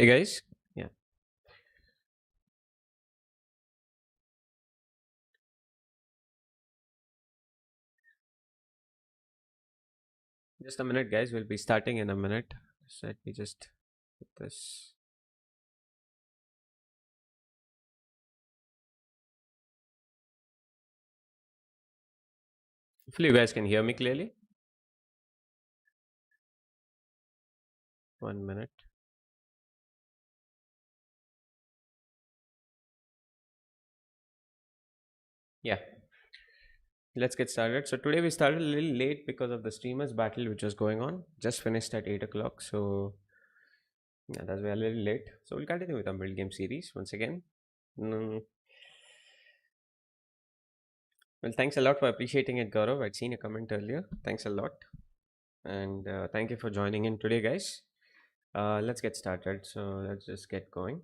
Hey guys, yeah, just a minute, guys. We'll be starting in a minute. So let me just put this. Hopefully, you guys can hear me clearly. 1 minute. Yeah, let's get started. So today we started a little late because of the streamers battle which was going on. Just finished at 8 o'clock. So yeah, that's why a little late. So we'll continue with our build game series once again. Mm, well, thanks a lot for appreciating it, Gaurav. I'd seen a comment earlier. Thanks a lot, and thank you for joining in today, guys. Let's get started. So let's just get going.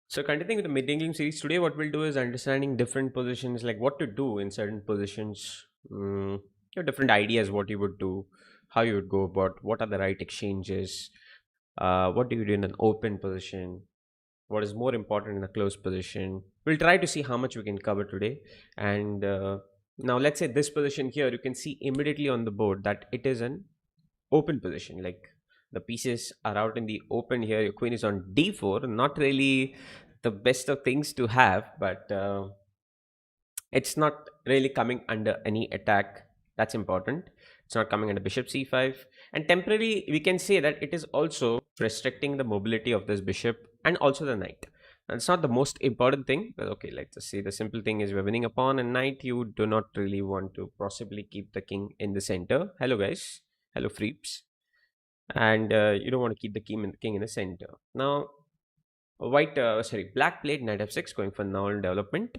So continuing with the mid-game series, today what we'll do is understanding different positions, like what to do in certain positions, your different ideas, what you would do, how you would go about, what are the right exchanges, what do you do in an open position, what is more important in a closed position. We'll try to see how much we can cover today. And now let's say this position here, you can see immediately on the board that it is an open position, like the pieces are out in the open here. Your queen is on d4, not really the best of things to have, but it's not really coming under any attack. That's important. It's not coming under bishop c5, and temporarily we can say that it is also restricting the mobility of this bishop and also the knight. And it's not the most important thing, but okay, let's just say the simple thing is we're winning a pawn and knight. You do not really want to possibly keep the king in the center. Hello guys, hello freeps. And you don't want to keep the king in the center. Now black played knight f6, going for null development.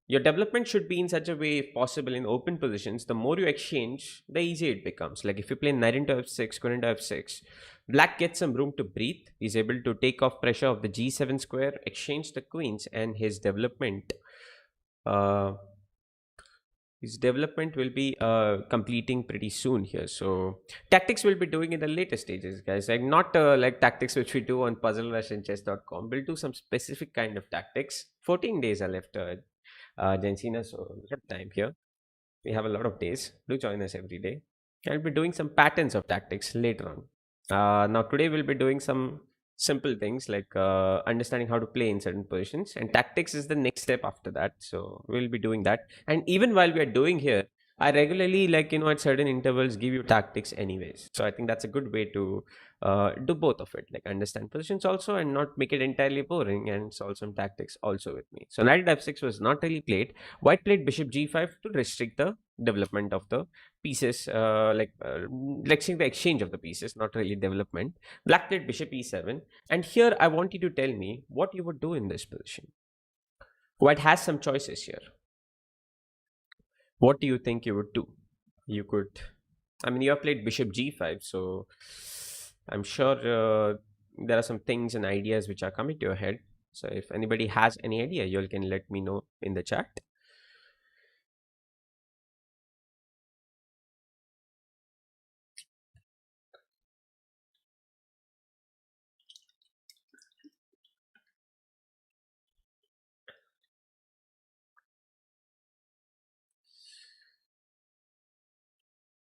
Your development should be in such a way, if possible, in open positions. The more you exchange, the easier it becomes. Like if you play knight into f6, queen into f6, black gets some room to breathe. He's able to take off pressure of the g7 square, exchange the queens, and uh, his development will be completing pretty soon here. So tactics we'll be doing in the later stages, guys. Like not like tactics which we do on puzzle-chess.com. We'll do some specific kind of tactics. 14 days are left, Jensina, so we have time here. We have a lot of days. Do join us every day. I'll be doing some patterns of tactics later on. Now today we'll be doing some simple things like understanding how to play in certain positions, and tactics is the next step after that. So we'll be doing that. And even while we are doing here, I regularly, like, at certain intervals give you tactics anyways. So I think that's a good way to do both of it, like understand positions also and not make it entirely boring, and solve some tactics also with me. So knight f6 was not really played. White played bishop g5 to restrict the development of the pieces, like seeing the exchange of the pieces, not really development. Black played bishop e7, and here I want you to tell me what you would do in this position. White has some choices here. What do you think you would do? You could, I mean, you have played bishop g5, so I'm sure there are some things and ideas which are coming to your head. So if anybody has any idea, you all can let me know in the chat.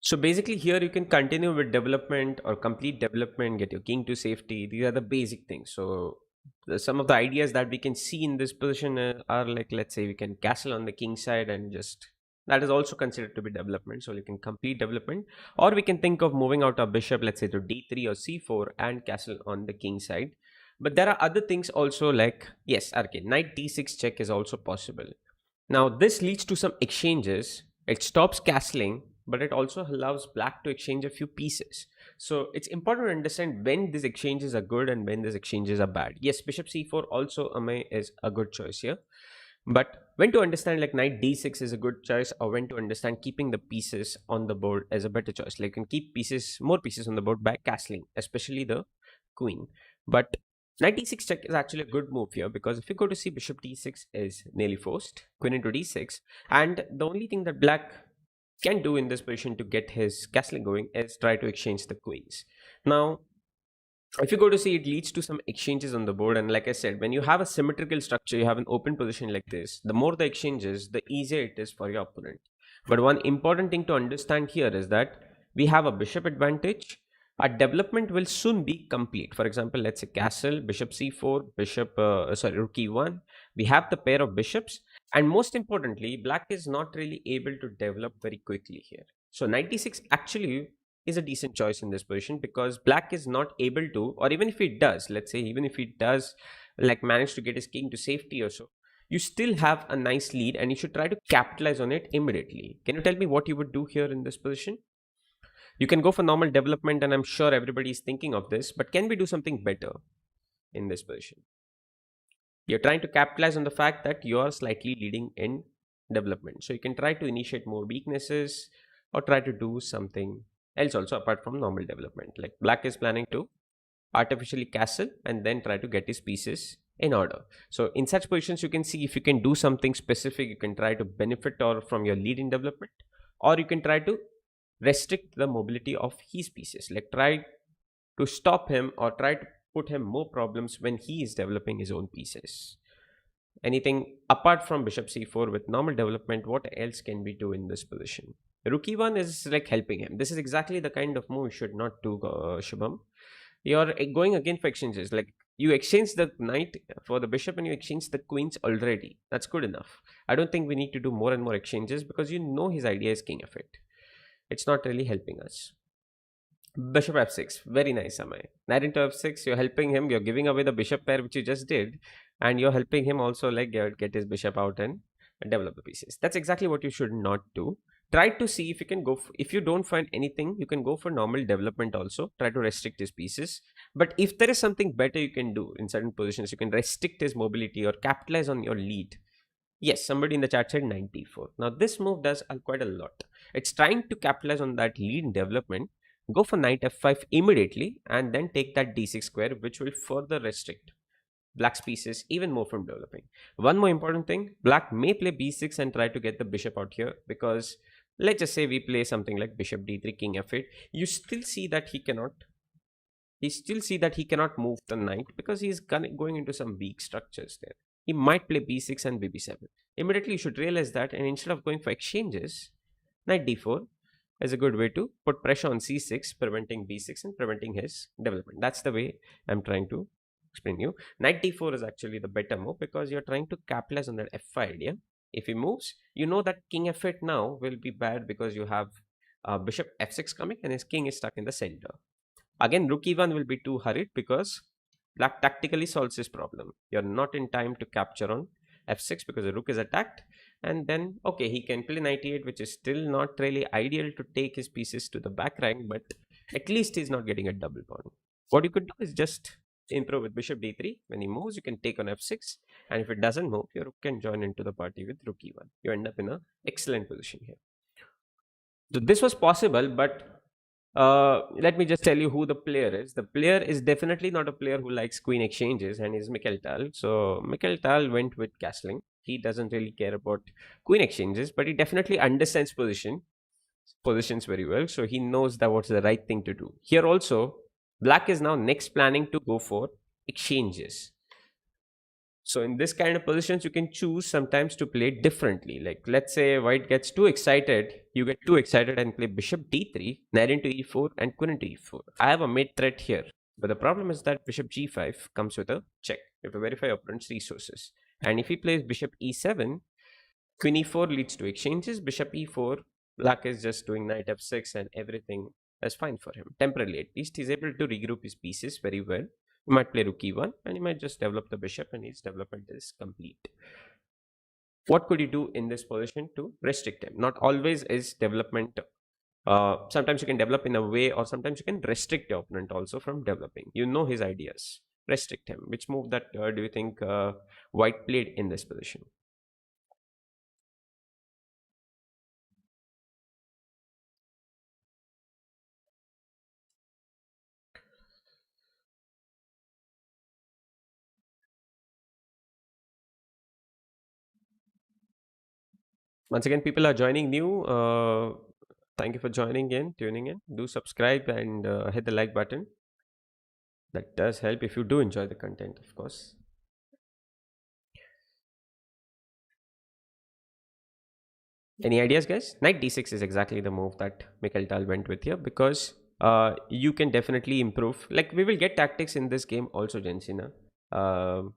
So basically here you can continue with development or complete development, get your king to safety. These are the basic things. So some of the ideas that we can see in this position are like, let's say we can castle on the king side, and just that is also considered to be development. So you can complete development, or we can think of moving out our bishop, let's say to d3 or c4, and castle on the king side. But there are other things also, like, yes, okay, knight d6 check is also possible. Now this leads to some exchanges. It stops castling, but it also allows black to exchange a few pieces. So it's important to understand when these exchanges are good and when these exchanges are bad. Yes, bishop c4 also is a good choice here. But when to understand like knight d6 is a good choice, or when to understand keeping the pieces on the board is a better choice. Like you can keep more pieces on the board by castling, especially the queen. But knight d6 check is actually a good move here, because if you go to see bishop d6 is nearly forced, queen into d6, and the only thing that black can do in this position to get his castling going is try to exchange the queens. Now, If you go to see, it leads to some exchanges on the board. And like I said, when you have a symmetrical structure, you have an open position like this, the more the exchanges, the easier it is for your opponent. But one important thing to understand here is that we have a bishop advantage. Our development will soon be complete. For example, let's say castle, bishop c4, rook e1. We have the pair of bishops. And most importantly, black is not really able to develop very quickly here. So 96 actually is a decent choice in this position, because black is not able to, or even if he does, let's say even if he does like manage to get his king to safety or so, you still have a nice lead and you should try to capitalize on it immediately. Can you tell me what you would do here in this position? You can go for normal development, and I'm sure everybody is thinking of this, but can we do something better in this position? You're trying to capitalize on the fact that you are slightly leading in development, so you can try to initiate more weaknesses or try to do something else also apart from normal development. Like black is planning to artificially castle and then try to get his pieces in order. So in such positions, you can see if you can do something specific, you can try to benefit or from your lead in development, or you can try to restrict the mobility of his pieces, like try to stop him or try to put him more problems when he is developing his own pieces. Anything apart from bishop c4 with normal development, what else can we do in this position? Rook e1 is like helping him. This is exactly the kind of move you should not do, Shubham. You're going again for exchanges. Like you exchange the knight for the bishop and you exchange the queens already. That's good enough. I don't think we need to do more and more exchanges, because you know his idea is king f8. It's not really helping us. Bishop f6. Very nice, Samay. Knight into f6. You're helping him. You're giving away the bishop pair, which you just did. And you're helping him also like get his bishop out and develop the pieces. That's exactly what you should not do. Try to see if you can go. If you don't find anything, you can go for normal development also. Try to restrict his pieces. But if there is something better you can do in certain positions, you can restrict his mobility or capitalize on your lead. Yes, somebody in the chat said 94. Now, this move does quite a lot. It's trying to capitalize on that lead in development. Go for knight f5 immediately and then take that d6 square, which will further restrict black's pieces even more from developing. One more important thing, black may play b6 and try to get the bishop out here, because let's just say we play something like bishop d3, king f8. You still see that he cannot move the knight because he's going into some weak structures there. He might play b6 and bb7. Immediately you should realize that, and instead of going for exchanges, knight d4 is a good way to put pressure on c6, preventing b6 and preventing his development. That's the way I'm trying to explain you. Knight d4 is actually the better move, because you're trying to capitalize on that f5 idea. If he moves, you know that king f8 now will be bad, because you have bishop f6 coming and his king is stuck in the center. Again, rook e1 will be too hurried, because black tactically solves this problem. You're not in time to capture on f6 because the rook is attacked. And then, okay, he can play knight e8, which is still not really ideal to take his pieces to the back rank, but at least he's not getting a double pawn. What you could do is just improve with bishop d3. When he moves, you can take on f6. And if it doesn't move, your rook can join into the party with rook e1. You end up in an excellent position here. So this was possible, but let me just tell you who the player is. The player is definitely not a player who likes queen exchanges, and is Mikhail Tal. So Mikhail Tal went with castling. He doesn't really care about queen exchanges, but he definitely understands positions very well. So he knows that what's the right thing to do. Here also, black is now next planning to go for exchanges. So in this kind of positions, you can choose sometimes to play differently. Like let's say white gets too excited, you get too excited and play bishop d3, knight into e4, and queen into e4. I have a mate threat here, but the problem is that bishop g5 comes with a check. You have to verify your opponent's resources. And if he plays bishop e7, queen e4 leads to exchanges. Bishop e4, black is just doing knight f6 and everything is fine for him. Temporarily, at least, he's able to regroup his pieces very well. He might play rook e1 and he might just develop the bishop and his development is complete. What could you do in this position to restrict him? Not always is development. Sometimes you can develop in a way, or sometimes you can restrict your opponent also from developing. You know his ideas. Restrict him. Which move that do you think white played in this position? Once again, people are joining new. Thank you for joining in, tuning in. Do subscribe and hit the like button. That does help if you do enjoy the content, of course. Any ideas, guys? Knight d6 is exactly the move that Mikhail Tal went with here because you can definitely improve. Like, we will get tactics in this game also, Jensina. Um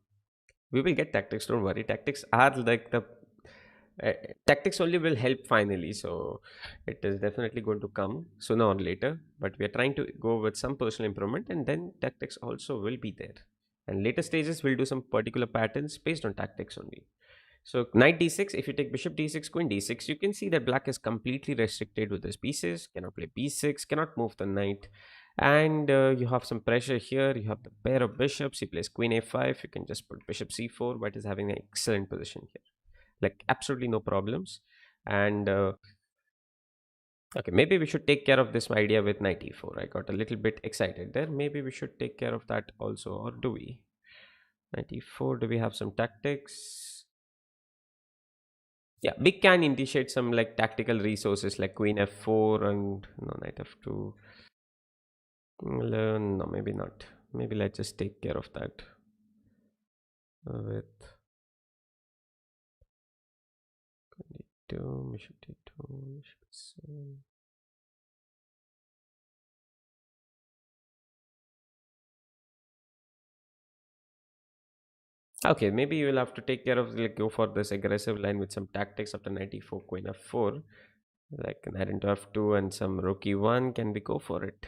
we will get tactics, don't worry. Tactics are like the uh, tactics only will help finally, so it is definitely going to come sooner or later, but we are trying to go with some personal improvement, and then tactics also will be there, and later stages we'll do some particular patterns based on tactics only. So knight d6, if you take bishop d6, queen d6, you can see that black is completely restricted with his pieces, cannot play b6, cannot move the knight, and you have some pressure here. You have the pair of bishops. He plays queen a5. You can just put bishop c4, but is having an excellent position here, like absolutely no problems. And okay, maybe we should take care of this idea with knight e4. I got a little bit excited there. Maybe we should take care of that also, or do we? Knight e4, do we have some tactics? Yeah, we can initiate some like tactical resources like queen f4 and no, knight f2. No, maybe not. Maybe let's just take care of that with d2, bishop d2, bishop c. Okay, maybe you will have to take care of like go for this aggressive line with some tactics after knight e4, queen f4, like knight into f2 and some rook e1. Can we go for it?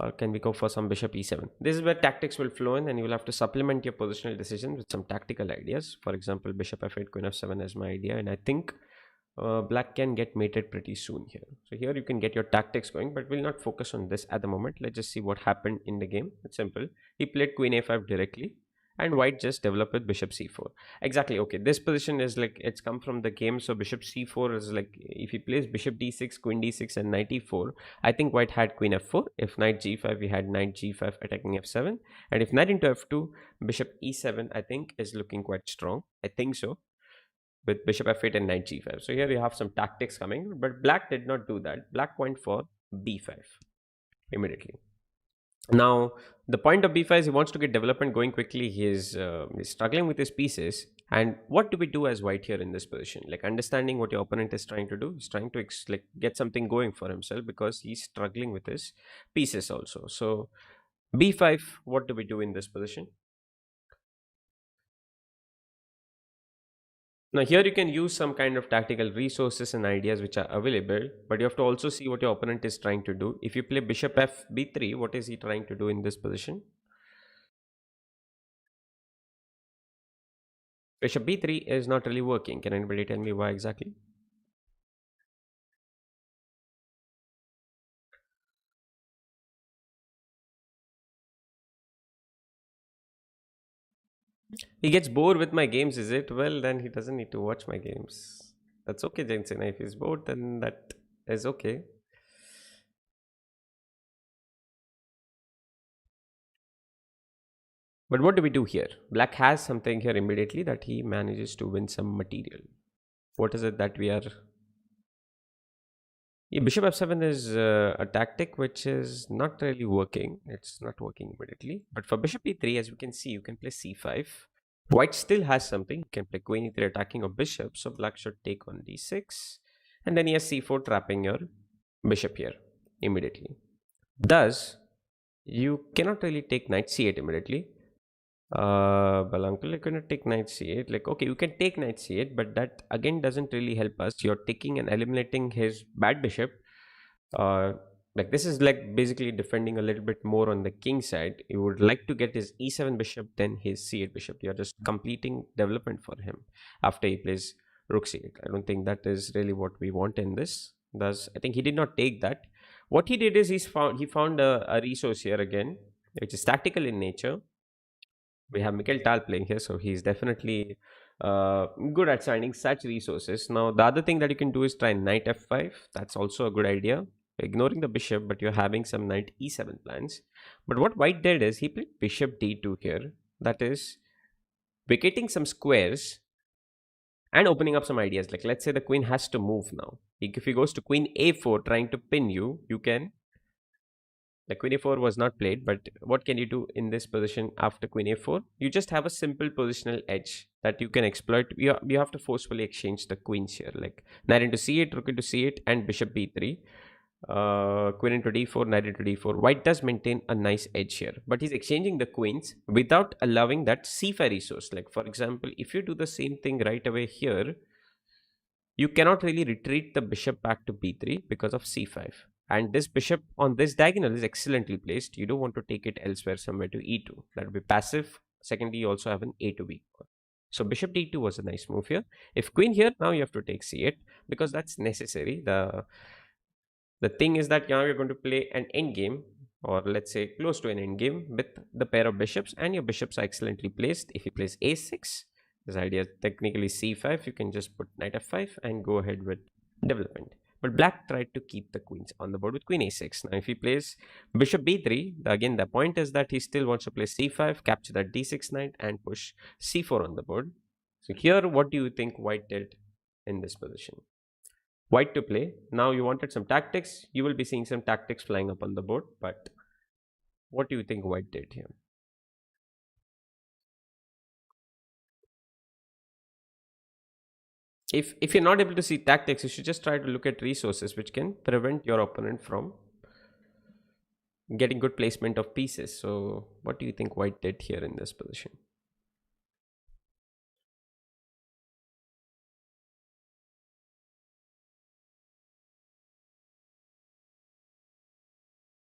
Or can we go for some bishop e7? This is where tactics will flow in, and you will have to supplement your positional decision with some tactical ideas. For example, bishop f8, queen f7 is my idea, and I think black can get mated pretty soon here. So here you can get your tactics going, but we'll not focus on this at the moment. Let's just see what happened in the game. It's simple. He played queen a5 directly, and white just developed with bishop c4. Exactly. Okay, this position is like it's come from the game. So bishop c4 is like if he plays bishop d6, queen d6, and knight e4. I think white had queen f4. If knight g5, we had knight g5 attacking f7, and if knight into f2, bishop e7, I think is looking quite strong. I think so, with bishop f8 and knight g5. So here you have some tactics coming, but black did not do that. Black went for b5 immediately. Now, the point of b5 is he wants to get development going quickly. He's struggling with his pieces. And what do we do as white here in this position? Like understanding what your opponent is trying to do. He's trying to like get something going for himself because he's struggling with his pieces also. So b5, what do we do in this position? Now here you can use some kind of tactical resources and ideas which are available, but you have to also see what your opponent is trying to do. If you play bishop f b3, what is he trying to do in this position? Bishop b3 is not really working. Can anybody tell me why exactly? He gets bored with my games, is it? Well, then he doesn't need to watch my games. That's okay, Jensen. If he's bored, then that is okay. But what do we do here? Black has something here immediately that he manages to win some material. What is it that we are? Yeah, bishop f7 is a tactic which is not really working. It's not working immediately. But for bishop e3, as you can see, you can play c5. White still has something. You can play queen e3 attacking a bishop. So black should take on d6. And then he has c4 trapping your bishop here immediately. Thus, you cannot really take knight c8 immediately. Well, uncle, you're gonna take knight c8. Like, okay, you can take knight c8, but that again doesn't really help us. You're taking and eliminating his bad bishop. Uh, like this is like basically defending a little bit more on the king side. You would like to get his e7 bishop, then his c8 bishop. You're just completing development for him after he plays rook c8. I don't think that is really what we want in this. Thus, I think he did not take that. What he did is he found a resource here again, which is tactical in nature. We have Mikhail Tal playing here, so he's definitely good at finding such resources. Now, the other thing that you can do is try knight f5. That's also a good idea. Ignoring the bishop, but you're having some knight e7 plans. But what white did is he played bishop d2 here. That is vacating some squares and opening up some ideas. Like let's say the queen has to move now. If he goes to queen a4 trying to pin you, you can Like queen a4 was not played, but what can you do in this position after queen a4? You just have a simple positional edge that you can exploit. You have to forcefully exchange the queens here, like knight into c8, rook into c8, and bishop b3. Queen into d4, knight into d4. White does maintain a nice edge here, but he's exchanging the queens without allowing that c5 resource. Like for example, if you do the same thing right away here, you cannot really retreat the bishop back to b3 because of c5. And this bishop on this diagonal is excellently placed. You don't want to take it elsewhere somewhere to e2. That would be passive. Secondly, you also have an a to b. So bishop d2 was a nice move here. If queen here, now you have to take c8 because that's necessary. The thing is that now you're going to play an endgame, or let's say close to an endgame, with the pair of bishops, and your bishops are excellently placed. If he plays a6, this idea is technically c5, you can just put knight f5 and go ahead with development. But black tried to keep the queens on the board with queen a6. Now if he plays bishop b3, again the point is that he still wants to play c5, capture that d6 knight, and push c4 on the board. So here, what do you think white did in this position? White to play. Now you wanted some tactics. You will be seeing some tactics flying up on the board. But what do you think white did here? If you're not able to see tactics, you should just try to look at resources which can prevent your opponent from getting good placement of pieces. So what do you think white did here in this position?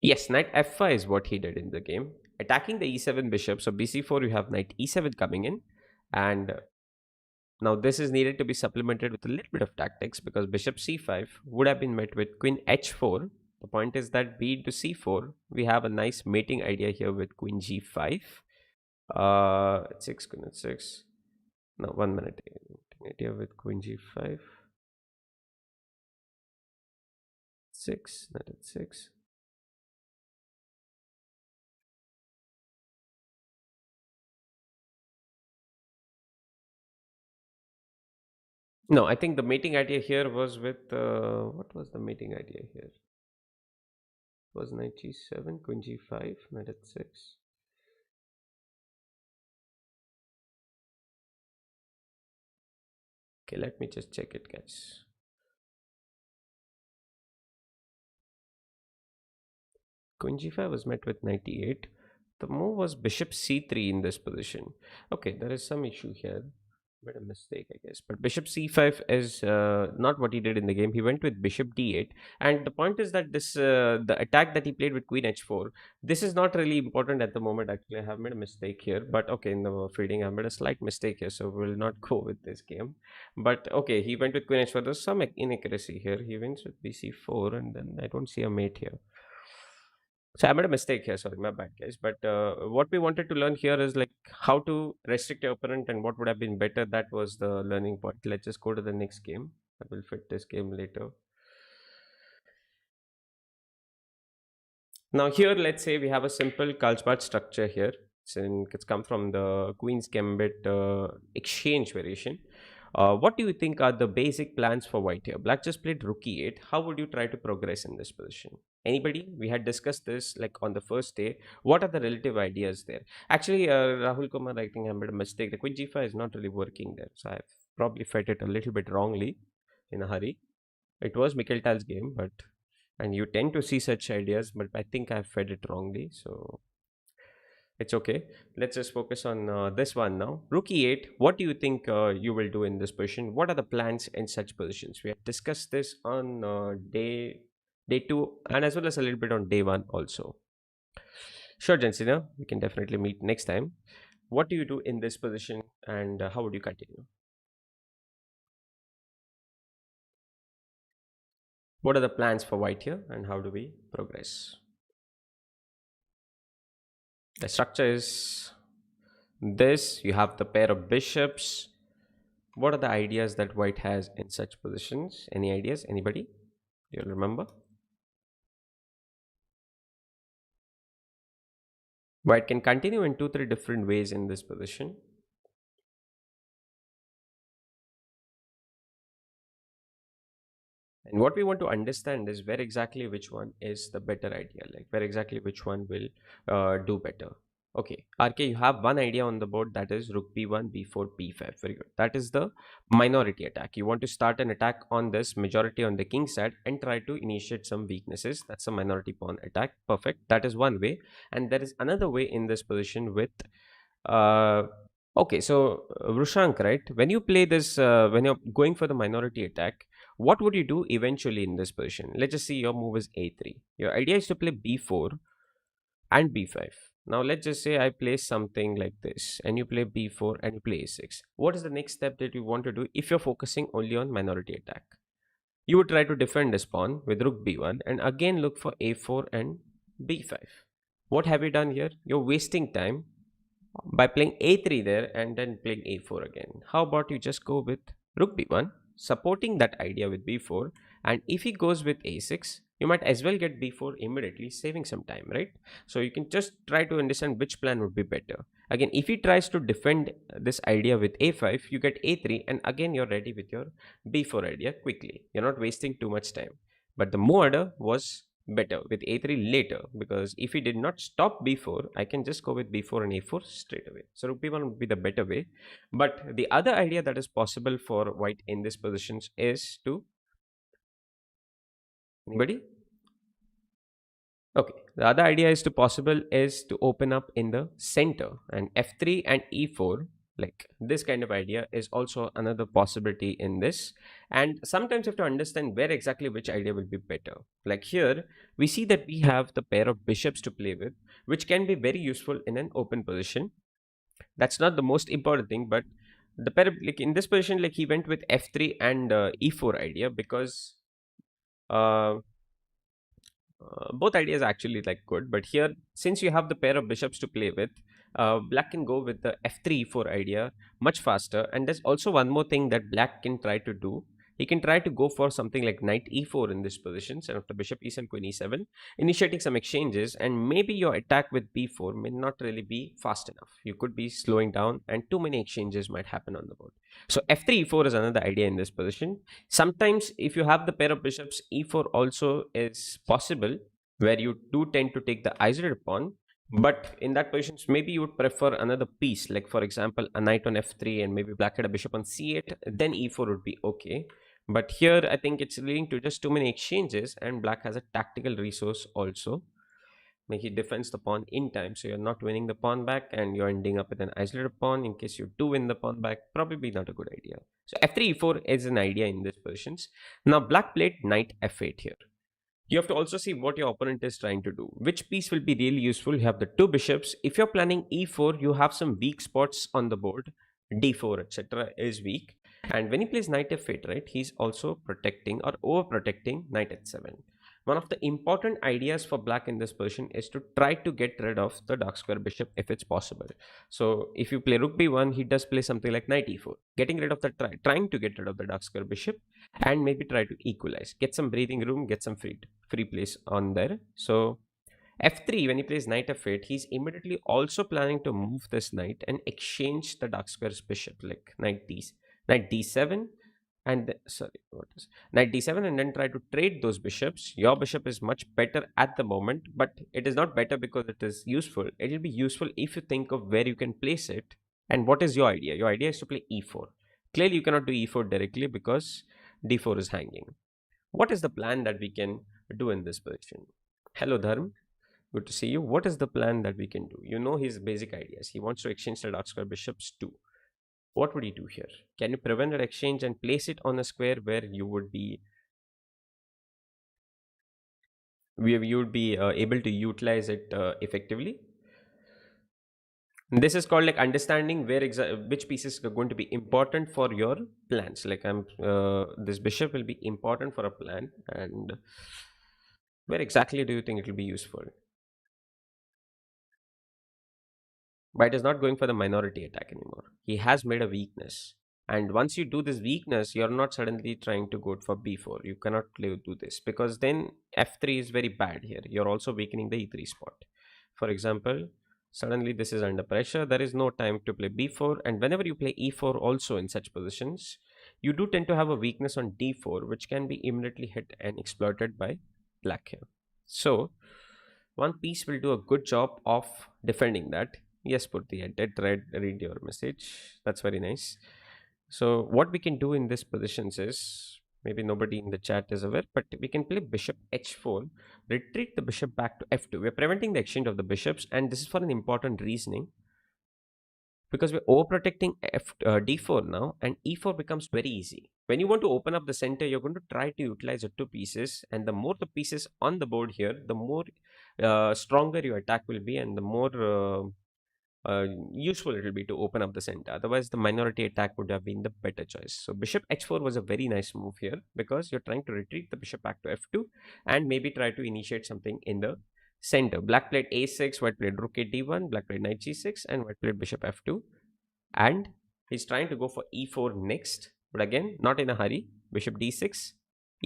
Yes, knight f5 is what he did in the game. Attacking the e7 bishop. So bc4, you have knight e7 coming in. And now this is needed to be supplemented with a little bit of tactics, because bishop c5 would have been met with queen h4. The point is that b to c4, we have a nice mating idea here with queen g5. 6, queen h6. No, 1 minute. Idea with queen g5. 6, knight h6. No, I think the mating idea here was with what was the mating idea here? It was knight g7, queen g5, knight h6. Okay, let me just check it, guys. Queen g5 was met with knight e8. The move was bishop c3 in this position. Okay, there is some issue here. Made a mistake, I guess. But bishop c5 is not what he did in the game. He went with bishop d8. And the point is that this the attack that he played with queen h4, this is not really important at the moment. Actually, I have made a mistake here. But okay, in the feeding, I made a slight mistake here. So we'll not go with this game. But okay, he went with queen h4. There's some inaccuracy here. He wins with bc4, and then I don't see a mate here. So I made a mistake here. Sorry, my bad, guys. But what we wanted to learn here is like how to restrict your opponent and what would have been better. That was the learning point. Let's just go to the next game. I will fit this game later. Now here, let's say we have a simple Carlsbad structure here. It's come from the Queen's Gambit exchange variation. What do you think are the basic plans for white here? Black just played rook e8. How would you try to progress in this position? Anybody? We had discussed this like on the first day. What are the relative ideas there? Actually, Rahul Kumar, I think I made a mistake. The queen g5 is not really working there. So I've probably fed it a little bit wrongly in a hurry. It was Mikhail Tal's game, but and you tend to see such ideas, but I think I've fed it wrongly. So it's okay. Let's just focus on this one now. Rook e8. What do you think you will do in this position? What are the plans in such positions? We have discussed this on day two, and as well as a little bit on day one also. Sure, Jensina, we can definitely meet next time. What do you do in this position, and how would you continue? What are the plans for white here, and how do we progress? The structure is this. You have the pair of bishops. What are the ideas that white has in such positions? Any ideas? Anybody? You'll remember. White can continue in 2-3 different ways in this position. And what we want to understand is where exactly which one is the better idea, like where exactly which one will do better. Okay, RK, you have one idea on the board, that is rook b1, b4, b5. Very good. That is the minority attack. You want to start an attack on this majority on the king side and try to initiate some weaknesses. That's a minority pawn attack. Perfect. That is one way. And there is another way in this position with uh, okay, so Rushank, right? When you play this, when you're going for the minority attack, what would you do eventually in this position? Let's just see your move is a3. Your idea is to play b4 and b5. Now let's just say I play something like this, and you play b4 and you play a6. What is the next step that you want to do if you're focusing only on minority attack? You would try to defend this pawn with rook b1 and again look for a4 and b5. What have you done here? You're wasting time by playing a3 there and then playing a4 again. How about you just go with rook b1, supporting that idea with b4, and if he goes with a6, you might as well get b4 immediately, saving some time, right? So you can just try to understand which plan would be better. Again, if he tries to defend this idea with a5, you get a3, and again you're ready with your b4 idea quickly. You're not wasting too much time. But the move order was better with a3 later, because if he did not stop b4, I can just go with b4 and a4 straight away. So rook b1 would be the better way. But the other idea that is possible for white in these positions is to, anybody? Okay, the other idea is to possible is to open up in the center, and f3 and e4, like this kind of idea is also another possibility in this. And sometimes you have to understand where exactly which idea will be better. Like here we see that we have the pair of bishops to play with, which can be very useful in an open position. That's not the most important thing, but the pair, like in this position, like he went with f3 and e4 idea because uh, both ideas are actually like good, but here since you have the pair of bishops to play with, black can go with the f3 e4 idea much faster. And there's also one more thing that black can try to do. He can try to go for something like knight e4 in this position, and after bishop e7, queen e7, initiating some exchanges, and maybe your attack with b4 may not really be fast enough. You could be slowing down and too many exchanges might happen on the board. So f3 e4 is another idea in this position. Sometimes if you have the pair of bishops, e4 also is possible, where you do tend to take the isolated pawn. But in that position, maybe you would prefer another piece, like for example a knight on f3 and maybe black had a bishop on c8, then e4 would be okay. But here I think it's leading to just too many exchanges, and black has a tactical resource also. Like he defends the pawn in time, so you're not winning the pawn back and you're ending up with an isolated pawn. In case you do win the pawn back, probably not a good idea. So f3 e4 is an idea in these positions. Now black played knight f8 here. You have to also see what your opponent is trying to do. Which piece will be really useful? You have the two bishops. If you're planning e4, you have some weak spots on the board. d4, etc. is weak. And when he plays knight f8, right, he's also protecting or overprotecting knight h7. One of the important ideas for black in this position is to try to get rid of the dark square bishop if it's possible. So if you play rook b1, he does play something like knight e4, getting rid of the trying to get rid of the dark square bishop, and maybe try to equalize, get some breathing room, get some free place on there. So f3, when he plays knight f8, he's immediately also planning to move this knight and exchange the dark square's bishop, like knight d7, and sorry, what is knight d7, and then try to trade those bishops. Your bishop is much better at the moment, but it is not better because it is useful. It will be useful if you think of where you can place it. And what is your idea? Your idea is to play e4. Clearly you cannot do e4 directly because d4 is hanging. What is the plan that we can do in this position? Hello Dharm, good to see you. What is the plan that we can do? You know his basic ideas. He wants to exchange the dark square bishops too. What would you do here? Can you prevent that exchange and place it on a square where you would be able to utilize it effectively? This is called like understanding which pieces are going to be important for your plans. Like this bishop will be important for a plan, and where exactly do you think it will be useful? White is not going for the minority attack anymore. He has made a weakness. And once you do this weakness, you're not suddenly trying to go for b4. You cannot do this, because then f3 is very bad here. You're also weakening the e3 spot. For example, suddenly this is under pressure. There is no time to play b4. And whenever you play e4 also in such positions, you do tend to have a weakness on d4, which can be immediately hit and exploited by black here. So one piece will do a good job of defending that. Yes, Purti, I did read your message. That's very nice. So what we can do in this positions is, maybe nobody in the chat is aware, but we can play bishop h4, retreat the bishop back to f2. We're preventing the exchange of the bishops, and this is for an important reasoning, because we're overprotecting d4 now, and e4 becomes very easy. When you want to open up the center, you're going to try to utilize the two pieces, and the more the pieces on the board here, the more stronger your attack will be, and the more useful it will be to open up the center. Otherwise, the minority attack would have been the better choice. So bishop h4 was a very nice move here, because you're trying to retreat the bishop back to f2 and maybe try to initiate something in the center. Black played a6, white played rook a d1, black played knight g6, and white played bishop f2. And he's trying to go for e4 next, but again, not in a hurry. Bishop d6,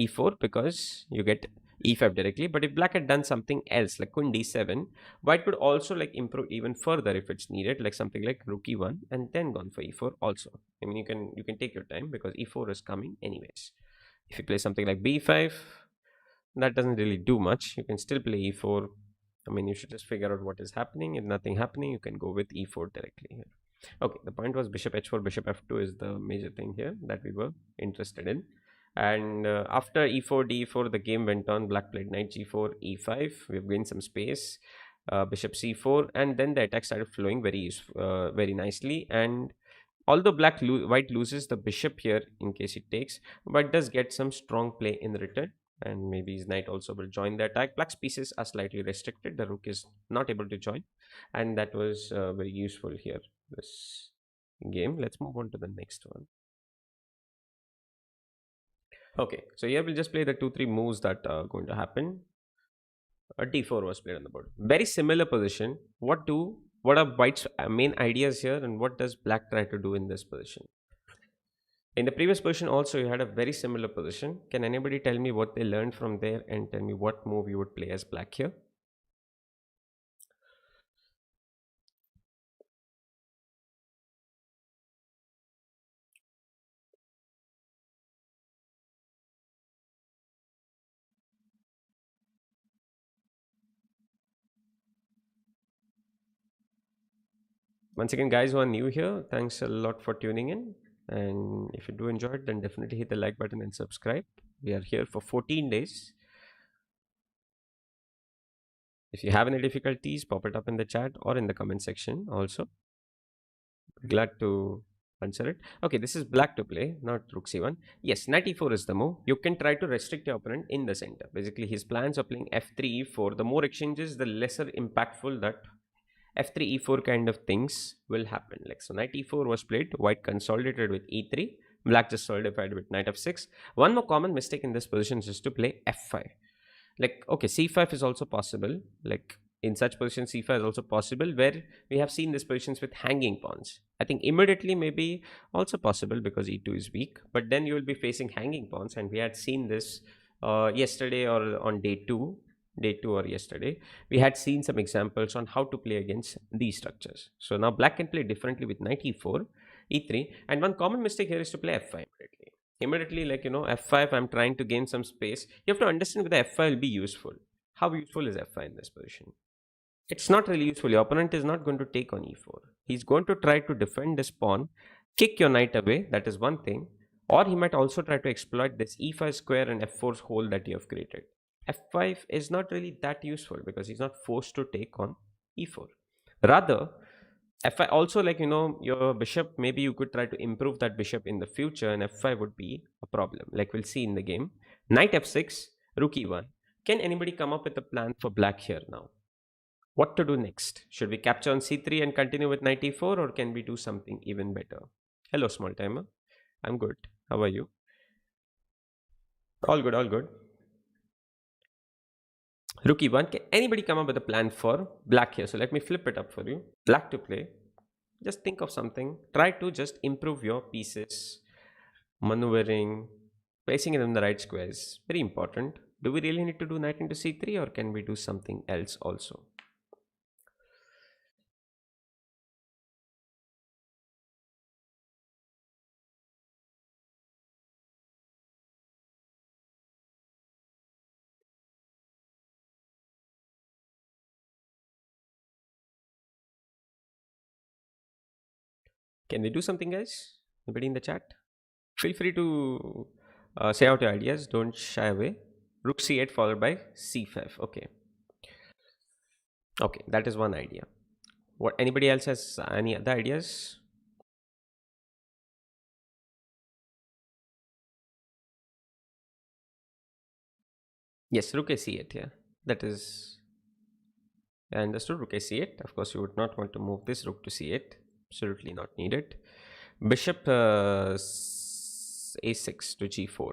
e4, because you get e5 directly. But if black had done something else like queen d7, white could also like improve even further if it's needed, like something like rook e1 and then gone for e4 also. I mean, you can take your time, because e4 is coming anyways. If you play something like b5, that doesn't really do much. You can still play e4. I mean, you should just figure out what is happening. If nothing happening, you can go with e4 directly here. Okay, the point was bishop h4, bishop f2 is the major thing here that we were interested in. And after e4, d4, the game went on. Black played knight g4, e5. We've gained some space. Bishop c4, and then the attack started flowing very nicely. And although white loses the bishop here in case it takes, white does get some strong play in return, and maybe his knight also will join the attack. Black's pieces are slightly restricted. The rook is not able to join, and that was very useful here, this game. Let's move on to the next one. Okay, so here we'll just play the 2-3 moves that are going to happen. A d4 was played on the board. Very similar position. What are white's main ideas here, and what does black try to do in this position? In the previous position also, you had a very similar position. Can anybody tell me what they learned from there, and tell me what move you would play as black here? Once again, guys who are new here, thanks a lot for tuning in. And if you do enjoy it, then definitely hit the like button and subscribe. We are here for 14 days. If you have any difficulties, pop it up in the chat or in the comment section also. Glad to answer it. Okay, this is black to play, not rook c1. Yes, knight e4 is the move. You can try to restrict your opponent in the center. Basically, his plans of playing f3 e4. The more exchanges, the lesser impactful that f3 e4 kind of things will happen. Like, so knight e4 was played, white consolidated with e3, black just solidified with knight f6. One more common mistake in this position is to play f5. Like, okay, c5 is also possible. Like, in such positions, c5 is also possible, where we have seen these positions with hanging pawns. I think immediately maybe also possible, because e2 is weak, but then you will be facing hanging pawns, and we had seen this yesterday or on day two or yesterday. We had seen some examples on how to play against these structures. So now black can play differently with knight e4, e3, and one common mistake here is to play f5 immediately. Like, f5, I'm trying to gain some space. You have to understand whether f5 will be useful. How useful is f5 in this position? It's not really useful. Your opponent is not going to take on e4. He's going to try to defend this pawn, kick your knight away. That is one thing. Or he might also try to exploit this e5 square and f4's hole that you have created. f5 is not really that useful, because he's not forced to take on e4. Rather, f5 also, like, your bishop, maybe you could try to improve that bishop in the future, and f5 would be a problem, like we'll see in the game. Knight f6, rook e1. Can anybody come up with a plan for black here now? What to do next? Should we capture on c3 and continue with knight e4, or can we do something even better? Hello, small timer. I'm good. How are you? All good, all good. Rook e1. Can anybody come up with a plan for black here? So let me flip it up for you. Black to play. Just think of something. Try to just improve your pieces, maneuvering, placing it in the right squares. Very important. Do we really need to do knight into c3, or can we do something else also? Can we do something, guys? Anybody in the chat? Feel free to say out your ideas. Don't shy away. Rook c8 followed by c5. Okay. Okay, that is one idea. What anybody else has any other ideas? Yes, rook a c8. Yeah, that is. I understood. Rook a c8. Of course, you would not want to move this rook to c8. Absolutely not needed. Bishop a6 to g4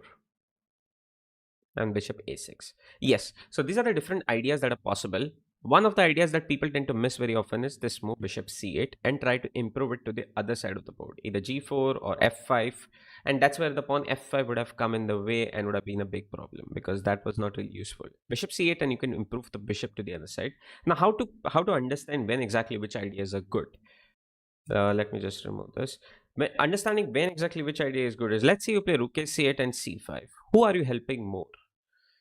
and bishop a6. Yes. So these are the different ideas that are possible. One of the ideas that people tend to miss very often is this move bishop c8 and try to improve it to the other side of the board, either g4 or f5. And that's where the pawn f5 would have come in the way and would have been a big problem because that was not really useful. Bishop c8 and you can improve the bishop to the other side. Now, how to understand when exactly which ideas are good? Let me just remove this. Understanding when exactly which idea is good is, let's say you play rook a c8 and c5. Who are you helping more?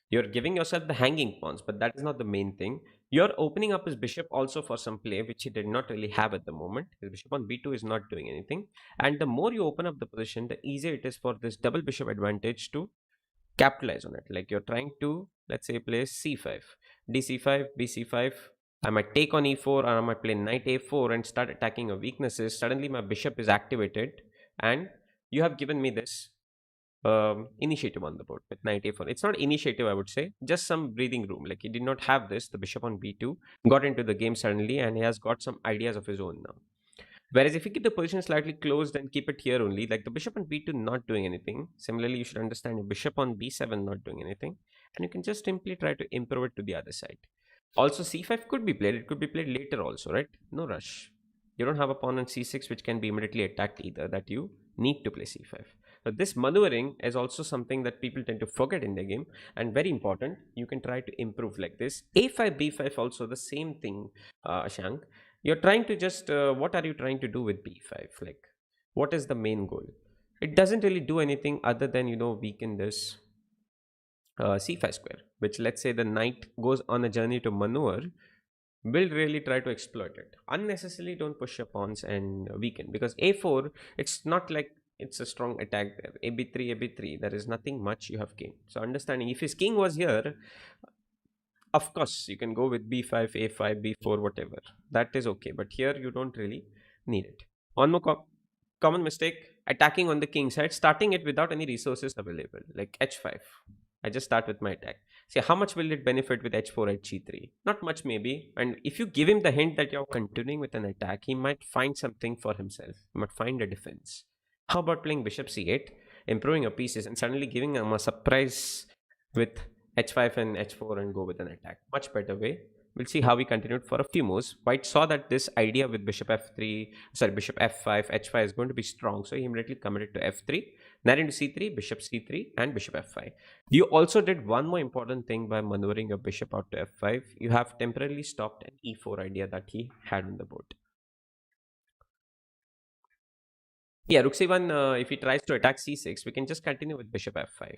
You're giving yourself the hanging pawns, but that is not the main thing. You're opening up his bishop also for some play, which he did not really have at the moment. His bishop on b2 is not doing anything. And the more you open up the position, the easier it is for this double bishop advantage to capitalize on it. Like you're trying to, let's say, play c5, dc5, bc5. I might take on e4 or I might play knight a4 and start attacking your weaknesses. Suddenly my bishop is activated and you have given me this initiative on the board with knight a4. It's not initiative, I would say, just some breathing room. Like he did not have this. The bishop on b2 got into the game suddenly and he has got some ideas of his own now. Whereas if you keep the position slightly closed and keep it here only, like the bishop on b2 not doing anything. Similarly, you should understand your bishop on b7 not doing anything. And you can just simply try to improve it to the other side. Also, c5 could be played. It could be played later also, right? No rush. You don't have a pawn on c6 which can be immediately attacked either, that you need to play c5. So this maneuvering is also something that people tend to forget in the game and very important. You can try to improve like this. a5, b5 also the same thing, Ashank. You're trying to just, what are you trying to do with b5? Like, what is the main goal? It doesn't really do anything other than, weaken this c5 square, which let's say the knight goes on a journey to maneuver, will really try to exploit it. Unnecessarily don't push your pawns and weaken because a4, it's not like it's a strong attack there. ab3, ab3, there is nothing much you have gained. So understanding if his king was here, of course, you can go with b5, a5, b4, whatever. That is okay. But here you don't really need it. One more common mistake, attacking on the king side, starting it without any resources available, like h5. I just start with my attack. See, how much will it benefit with h4, h3? Not much, maybe. And if you give him the hint that you're continuing with an attack, he might find something for himself. He might find a defense. How about playing bishop c8, improving your pieces, and suddenly giving him a surprise with h5 and h4 and go with an attack? Much better way. We'll see how we continued for a few moves. White saw that this idea with bishop f3, sorry, bishop f5, h5 is going to be strong. So he immediately committed to f3, knight into c3, bishop c3, and bishop f5. You also did one more important thing by maneuvering your bishop out to f5. You have temporarily stopped an e4 idea that he had on the board. Yeah, rook c1, if he tries to attack c6, we can just continue with bishop f5.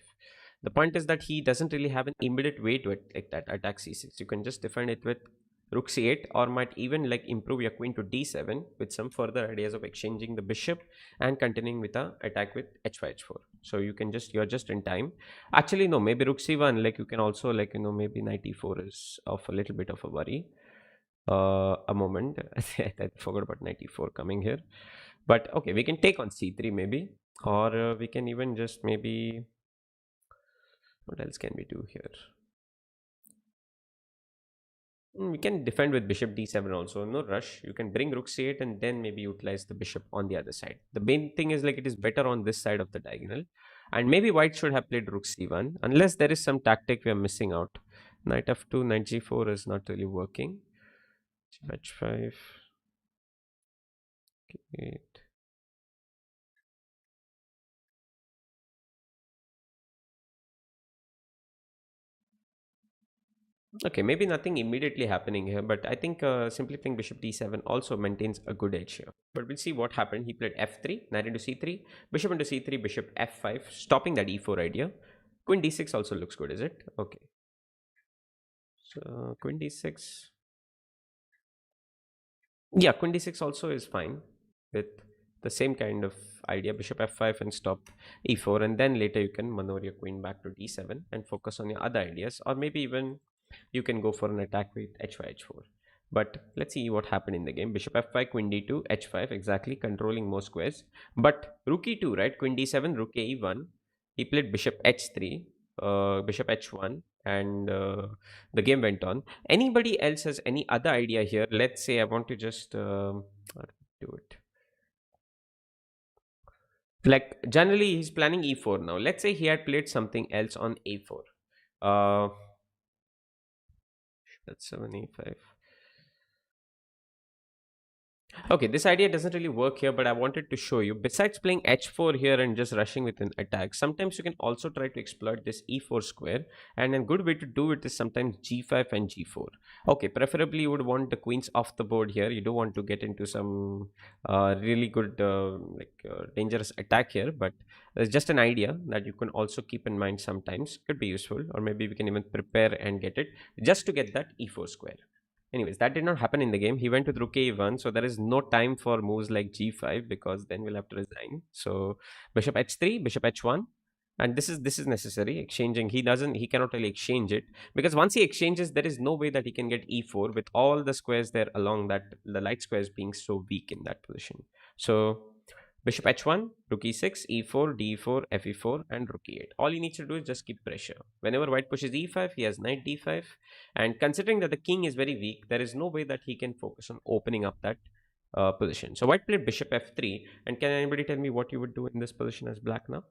The point is that he doesn't really have an immediate way to attack c6. You can just defend it with rook c8 or might even like improve your queen to d7 with some further ideas of exchanging the bishop and continuing with a attack with h5, h4. So you're just in time. Actually, no, maybe rook c1, like you can also like, maybe knight e4 is of a little bit of a worry. A moment, I forgot about knight e4 coming here. But okay, we can take on c3 maybe, or we can even just maybe, what else can we do here? We can defend with bishop d7 also, no rush. You can bring rook c8 and then maybe utilize the bishop on the other side. The main thing is like it is better on this side of the diagonal. And maybe white should have played rook c1, unless there is some tactic we are missing out. Knight f2, knight g4 is not really working. h5, eight. Okay, maybe nothing immediately happening here, but I think simply playing bishop d7 also maintains a good edge here. But we'll see what happened. He played f3, knight into c3, bishop into c3, bishop f5, stopping that e4 idea. Queen d6 also looks good, is it? Okay. So queen d6. Yeah, queen d6 also is fine with the same kind of idea, bishop f5 and stop e4, and then later you can maneuver your queen back to d7 and focus on your other ideas, or maybe even you can go for an attack with h5 h4. But let's see what happened in the game. Bishop f5, queen d2, h5, exactly controlling more squares. But rook e2, right? Queen d7, rook e1. He played bishop h3, bishop h1, and the game went on. Anybody else has any other idea here? Let's say I want to just how do we do it. Like generally, he's planning e4 now. Let's say he had played something else on a4. Uh, that's 7 e5. Okay, this idea doesn't really work here, but I wanted to show you. Besides playing h4 here and just rushing with an attack, sometimes you can also try to exploit this e4 square. And a good way to do it is sometimes g5 and g4. Okay, preferably you would want the queens off the board here. You don't want to get into some really good, dangerous attack here. But it's just an idea that you can also keep in mind sometimes. Could be useful, or maybe we can even prepare and get it just to get that e4 square. Anyways, that did not happen in the game. He went with rook a1, so there is no time for moves like g5 because then we'll have to resign. So bishop h3, bishop h1, and this is necessary. Exchanging, he cannot really exchange it because once he exchanges, there is no way that he can get e4 with all the squares there along that the light squares being so weak in that position. So bishop h1, rook e6, e4, d4, fe4, and rook e8. All he needs to do is just keep pressure. Whenever white pushes e5, he has knight d5. And considering that the king is very weak, there is no way that he can focus on opening up that position. So white played bishop f3. And can anybody tell me what you would do in this position as black now?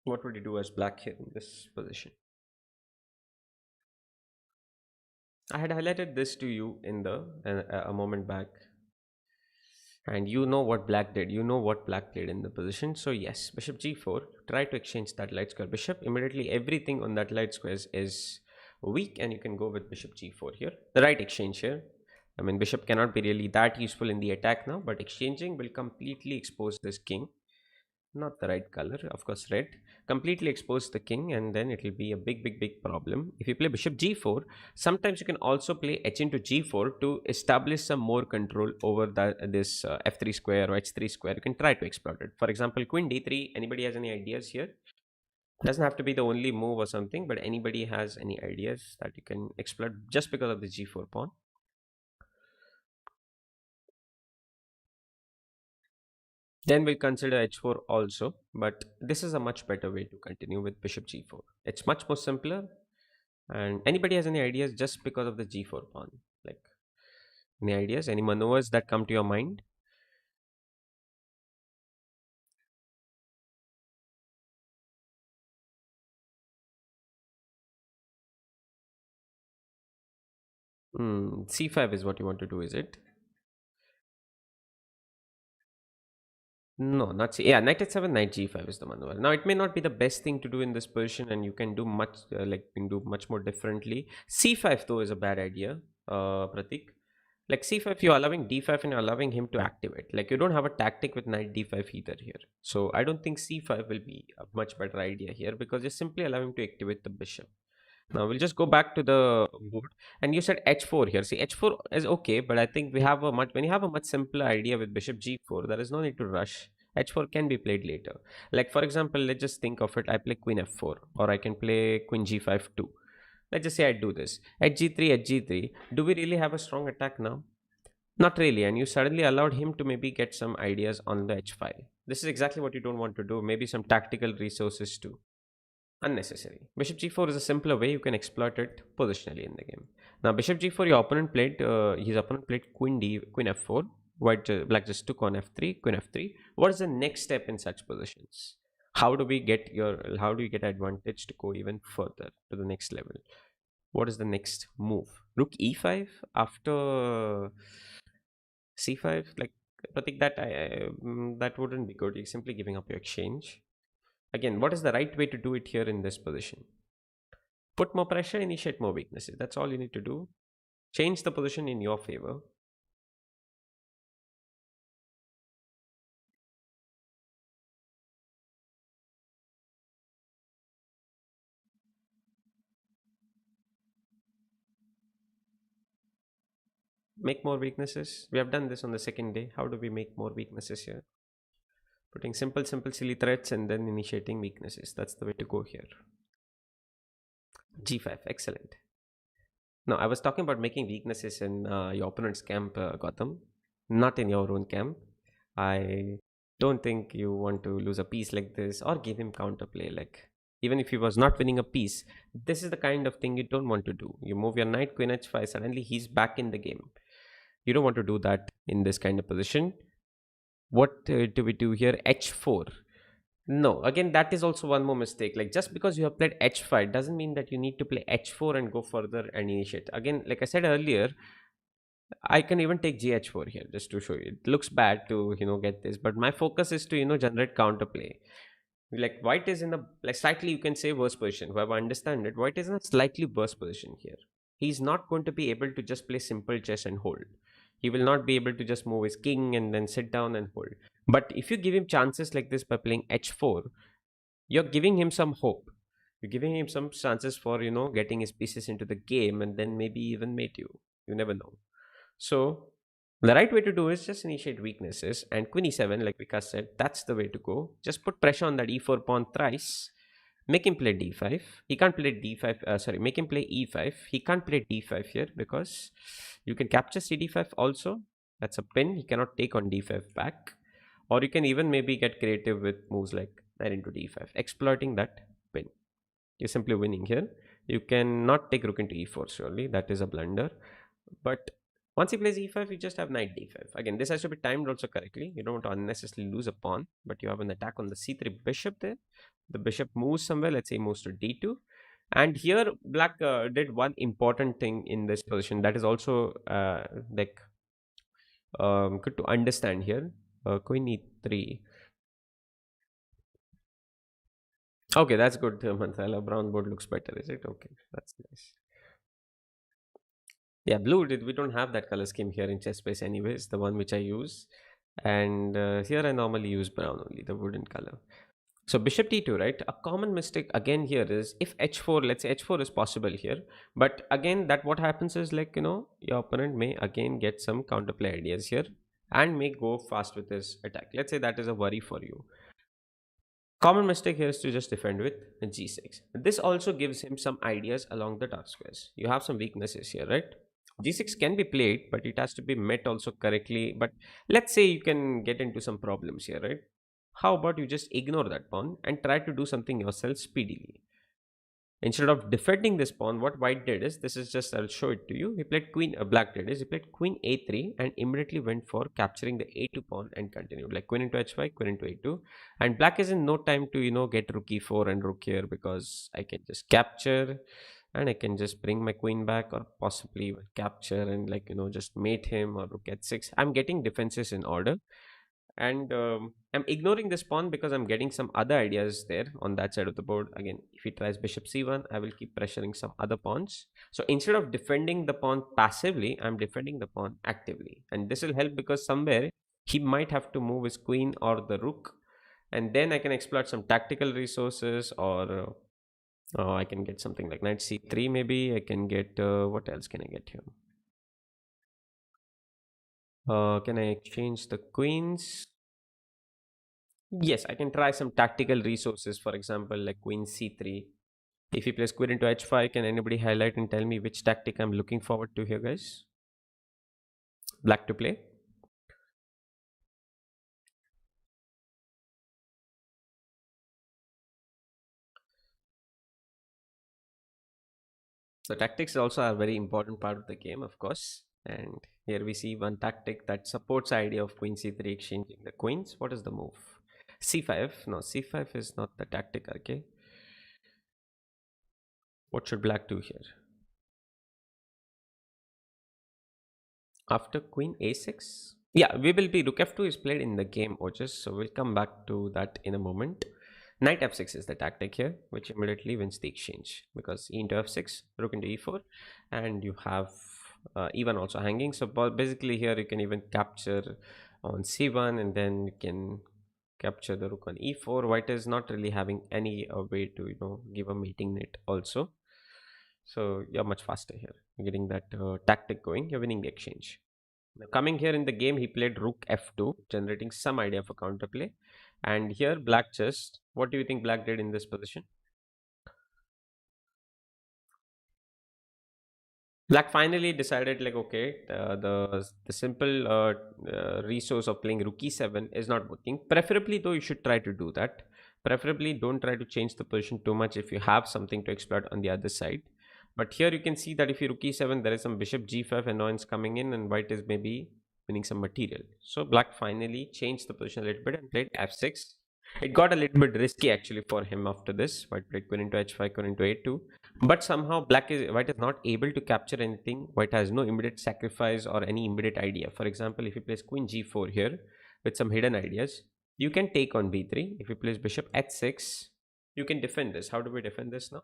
What would you do as black here in this position? I had highlighted this to you in the a moment back, and you know what black did. You know what black played in the position. So yes, bishop g4. Try to exchange that light square bishop. Immediately, everything on that light square is weak, and you can go with bishop g4 here. The right exchange here. I mean, bishop cannot be really that useful in the attack now, but exchanging will completely expose this king. Not the right color, of course, red. Completely expose the king, and then it will be a big problem. If you play bishop g4, sometimes you can also play h into g4 to establish some more control over this f3 square or h3 square. You can try to exploit it. For example, queen d3. Anybody has any ideas here? Doesn't have to be the only move or something, but anybody has any ideas that you can exploit just because of the g4 pawn? Then we'll consider h4 also, but this is a much better way to continue with bishop g4. It's much more simpler. And anybody has any ideas just because of the g4 pawn? Like any ideas, any maneuvers that come to your mind? C5 is what you want to do, is it? No, not C. Yeah, knight h7, knight g5 is the maneuver. Now, it may not be the best thing to do in this position, and you can do much, you can do much more differently. C5 though is a bad idea, Pratik. Like c5, you're allowing d5 and you're allowing him to activate. Like you don't have a tactic with knight d5 either here. So I don't think c5 will be a much better idea here because you're simply allowing him to activate the bishop. Now we'll just go back to the board, and you said h4 here. See, h4 is okay, but I think we have a much when you have a much simpler idea with bishop g4, there is no need to rush. H4 can be played later. Like for example, let's just think of it. I play queen f4, or I can play queen g5 too. Let's just say I do this. At g3, at g3. Do we really have a strong attack now? Not really, and you suddenly allowed him to maybe get some ideas on the h file. This is exactly what you don't want to do. Maybe some tactical resources too. Unnecessary. Bishop g4 is a simpler way you can exploit it positionally in the game. Now bishop g4, your opponent played his opponent played queen f4. Black just took on f3, queen f3. What is the next step in such positions? How do you get advantage to go even further to the next level? What is the next move? Rook e5 after c5. Like I think that that wouldn't be good. You're simply giving up your exchange. Again, what is the right way to do it here in this position? Put more pressure, initiate more weaknesses. That's all you need to do. Change the position in your favor. Make more weaknesses. We have done this on the second day. How do we make more weaknesses here? Putting simple, simple, silly threats and then initiating weaknesses. That's the way to go here. G5. Excellent. No, I was talking about making weaknesses in your opponent's camp, Gotham, not in your own camp. I don't think you want to lose a piece like this or give him counterplay. Like, even if he was not winning a piece, this is the kind of thing you don't want to do. You move your knight, queen h5, suddenly he's back in the game. You don't want to do that in this kind of position. What do we do here? H4. No, again, that is also one more mistake. Like, just because you have played h5 doesn't mean that you need to play h4 and go further and initiate. Again, like I said earlier, I can even take gh4 here just to show you. It looks bad to, get this, but my focus is to, generate counterplay. Like, white is in a like slightly, you can say, worse position. Whoever understand it, white is in a slightly worse position here. He's not going to be able to just play simple chess and hold. He will not be able to just move his king and then sit down and hold. But if you give him chances like this by playing h4, you're giving him some hope. You're giving him some chances for, getting his pieces into the game and then maybe even mate you. You never know. So the right way to do is just initiate weaknesses, and queen e7, like Vikas said, that's the way to go. Just put pressure on that e4 pawn thrice. Make him play d5. He can't play d5. Sorry, make him play e5. He can't play d5 here because you can capture cd5 also. That's a pin. He cannot take on d5 back. Or you can even maybe get creative with moves like knight into d5, exploiting that pin. You're simply winning here. You cannot take rook into e4, surely. That is a blunder. But once he plays e5, you just have knight d5. Again, this has to be timed also correctly. You don't want to unnecessarily lose a pawn, but you have an attack on the c3 bishop there. The bishop moves somewhere, let's say moves to d2. And here, black did one important thing in this position that is also good to understand here. Queen e3. Okay, that's good, Manthala. Brown board looks better, is it? Okay, that's nice. Yeah, blue, we don't have that color scheme here in chess anyways, the one which I use. And here I normally use brown only, the wooden color. So bishop d2, right? A common mistake again here is if h4, let's say h4 is possible here. But again, that what happens is like, your opponent may again get some counterplay ideas here and may go fast with his attack. Let's say that is a worry for you. Common mistake here is to just defend with g6. This also gives him some ideas along the dark squares. You have some weaknesses here, right? G6 can be played, but it has to be met also correctly. But let's say you can get into some problems here, right? How about you just ignore that pawn and try to do something yourself speedily? Instead of defending this pawn, what white did is, this is just, I'll show it to you. He played queen, black did is, he played queen a3 and immediately went for capturing the a2 pawn and continued. Like queen into h5, queen into a2. And black is in no time to, get rook e4 and rook here because I can just capture and I can just bring my queen back or possibly even capture and like, just mate him or rook h6. I'm getting defenses in order. And I'm ignoring this pawn because I'm getting some other ideas there on that side of the board. Again, if he tries bishop c1, I will keep pressuring some other pawns. So instead of defending the pawn passively, I'm defending the pawn actively. And this will help because somewhere he might have to move his queen or the rook. And then I can exploit some tactical resources, or I can get something like knight c3 maybe. I can get, what else can I get here? Can I exchange the queens? Yes, I can try some tactical resources, for example, like queen c3. If he plays queen into h5, can anybody highlight and tell me which tactic I'm looking forward to here, guys? Black to play. So tactics also are a very important part of the game, of course. And here we see one tactic that supports the idea of queen c3 exchanging the queens. What is the move? c5. No, c5 is not the tactic, okay? What should black do here? After queen a6? Yeah, we will be rook f2 is played in the game, Ojas. So we'll come back to that in a moment. Knight f6 is the tactic here, which immediately wins the exchange because e into f6, rook into e4, and you have e1 also hanging. So basically here you can even capture on c1, and then you can capture the rook on e4. White is not really having any way to give a mating net also. So you're much faster here. You're getting that tactic going. You're winning the exchange. Now coming here in the game, he played rook f2, generating some idea for counterplay. And here, black just, what do you think black did in this position? Black finally decided, like, okay, the simple resource of playing rook e7 is not working. Preferably, though, you should try to do that. Preferably, don't try to change the position too much if you have something to exploit on the other side. But here you can see that if you rook e7, there is some bishop g5 annoyance coming in, and white is maybe winning some material. So black finally changed the position a little bit and played f6. It got a little bit risky actually for him after this. White played queen into h5, queen into a2. But somehow white is not able to capture anything. White has no immediate sacrifice or any immediate idea. For example, if he plays queen g4 here with some hidden ideas, you can take on b3. If he plays bishop h6, you can defend this. How do we defend this now?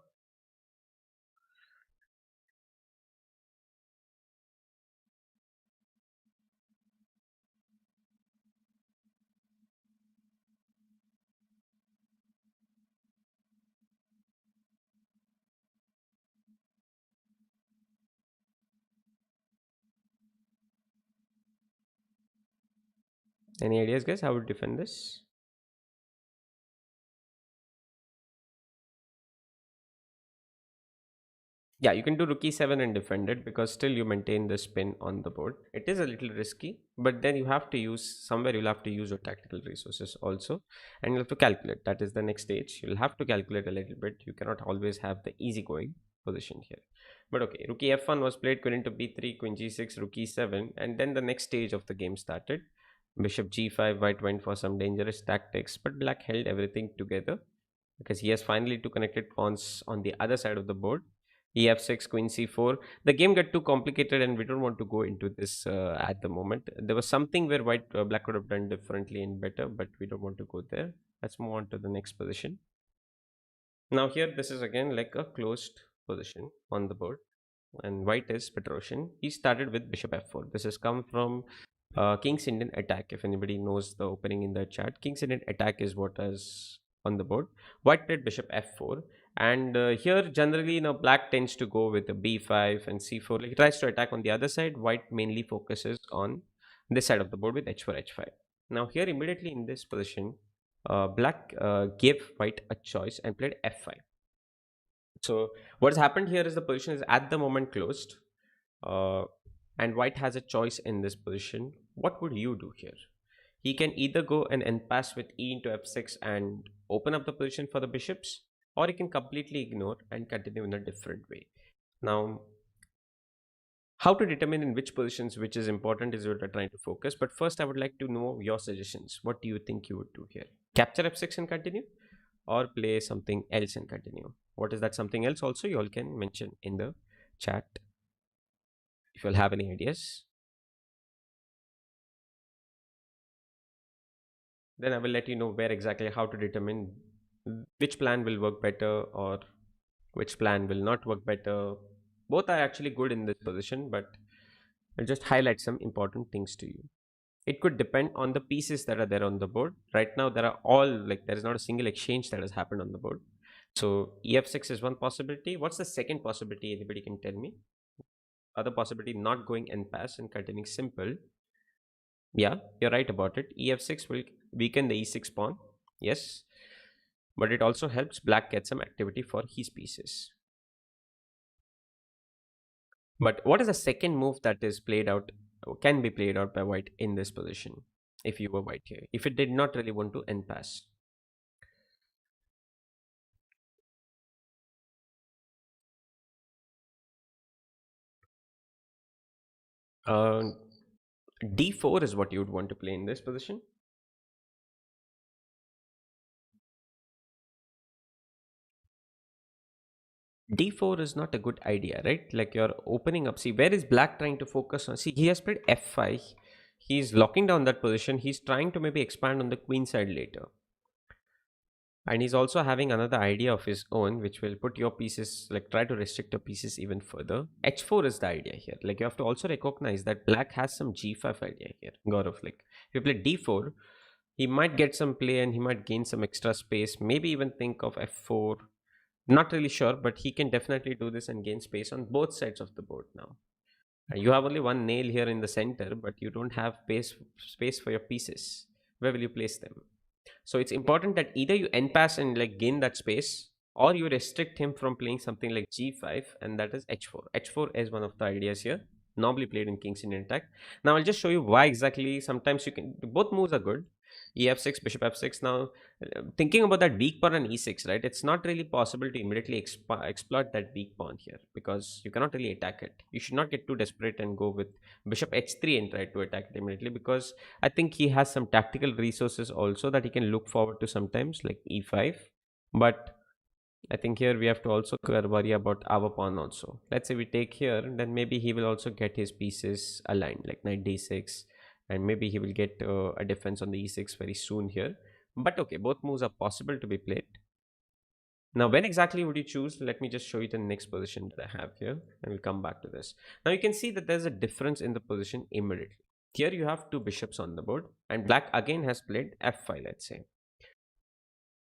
Any ideas, guys? How would defend this? Yeah, you can do rook e7 and defend it because still you maintain the spin on the board. It is a little risky, but then you have to use somewhere, you'll have to use your tactical resources also, and you have to calculate. That is the next stage. You'll have to calculate a little bit. You cannot always have the easygoing position here. But okay, rook f1 was played, queen into b3, queen g6, rook e7, and then the next stage of the game started. Bishop g5, white went for some dangerous tactics, but black held everything together because he has finally two connected pawns on the other side of the board. EF6, Queen C4. The game got too complicated, and we don't want to go into this at the moment. There was something where black could have done differently and better, but we don't want to go there. Let's move on to the next position. Now here, this is again like a closed position on the board, and white is Petrosian. He started with bishop f4. This has come from King's Indian attack. If anybody knows the opening in the chat, King's Indian attack is what is on the board. White played bishop f4, and here generally, black tends to go with the b5 and c4. Like, he tries to attack on the other side. White mainly focuses on this side of the board with h4, h5. Now here, immediately in this position, black gave white a choice and played f5. So what has happened here is the position is at the moment closed, uh, and white has a choice in this position. What would you do here? He can either go and end pass with e into f6 and open up the position for the bishops, or he can completely ignore and continue in a different way. Now, how to determine in which positions which is important is what we're trying to focus. But first, I would like to know your suggestions. What do you think you would do here? Capture f6 and continue, or play something else and continue? What is that something else? Also, you all can mention in the chat if you'll have any ideas. Then I will let you know where exactly how to determine which plan will work better or which plan will not work better. Both are actually good in this position, but I'll just highlight some important things to you. It could depend on the pieces that are there on the board. Right now, there are all like there is not a single exchange that has happened on the board. So ef6 is one possibility. What's the second possibility? Anybody can tell me? Other possibility, not going and pass and continuing simple. Yeah, you're right about it. ef6 will weaken the e6 pawn. Yes, but it also helps black get some activity for his pieces. But what is the second move that is played out, or can be played out by white in this position? If you were white here, if it did not really want to end pass, uh, d4 is what you would want to play in this position. D4 is not a good idea, right? Like, you're opening up. See, where is black trying to focus on? See, he has played f5. He's locking down that position. He's trying to maybe expand on the queen side later. And he's also having another idea of his own, which will put your pieces, like try to restrict your pieces even further. H4 is the idea here. Like you have to also recognize that black has some G5 idea here. Gaurav, like if you play D4, he might get some play and he might gain some extra space. Maybe even think of F4. Not really sure, but he can definitely do this and gain space on both sides of the board now. You have only one nail here in the center, but you don't have space for your pieces. Where will you place them? So it's important that either you end pass and like gain that space, or you restrict him from playing something like g5, and that is h4. H4 is one of the ideas here, normally played in King's Indian attack. Now I'll just show you why exactly. Sometimes you can, both moves are good. ef6, bishop f6. Now thinking about that weak pawn on e6, right? It's not really possible to immediately exploit that weak pawn here, because you cannot really attack it. You should not get too desperate and go with bishop h3 and try to attack it immediately, because I think he has some tactical resources also that he can look forward to sometimes, like e5. But I think here we have to also worry about our pawn also. Let's say we take here, then maybe he will also get his pieces aligned, like knight d6, and maybe he will get a defense on the e6 very soon here. But okay, both moves are possible to be played. Now, when exactly would you choose? Let me just show you the next position that I have here, and we'll come back to this. Now, you can see that there's a difference in the position immediately. Here you have two bishops on the board, and black again has played f5, let's say.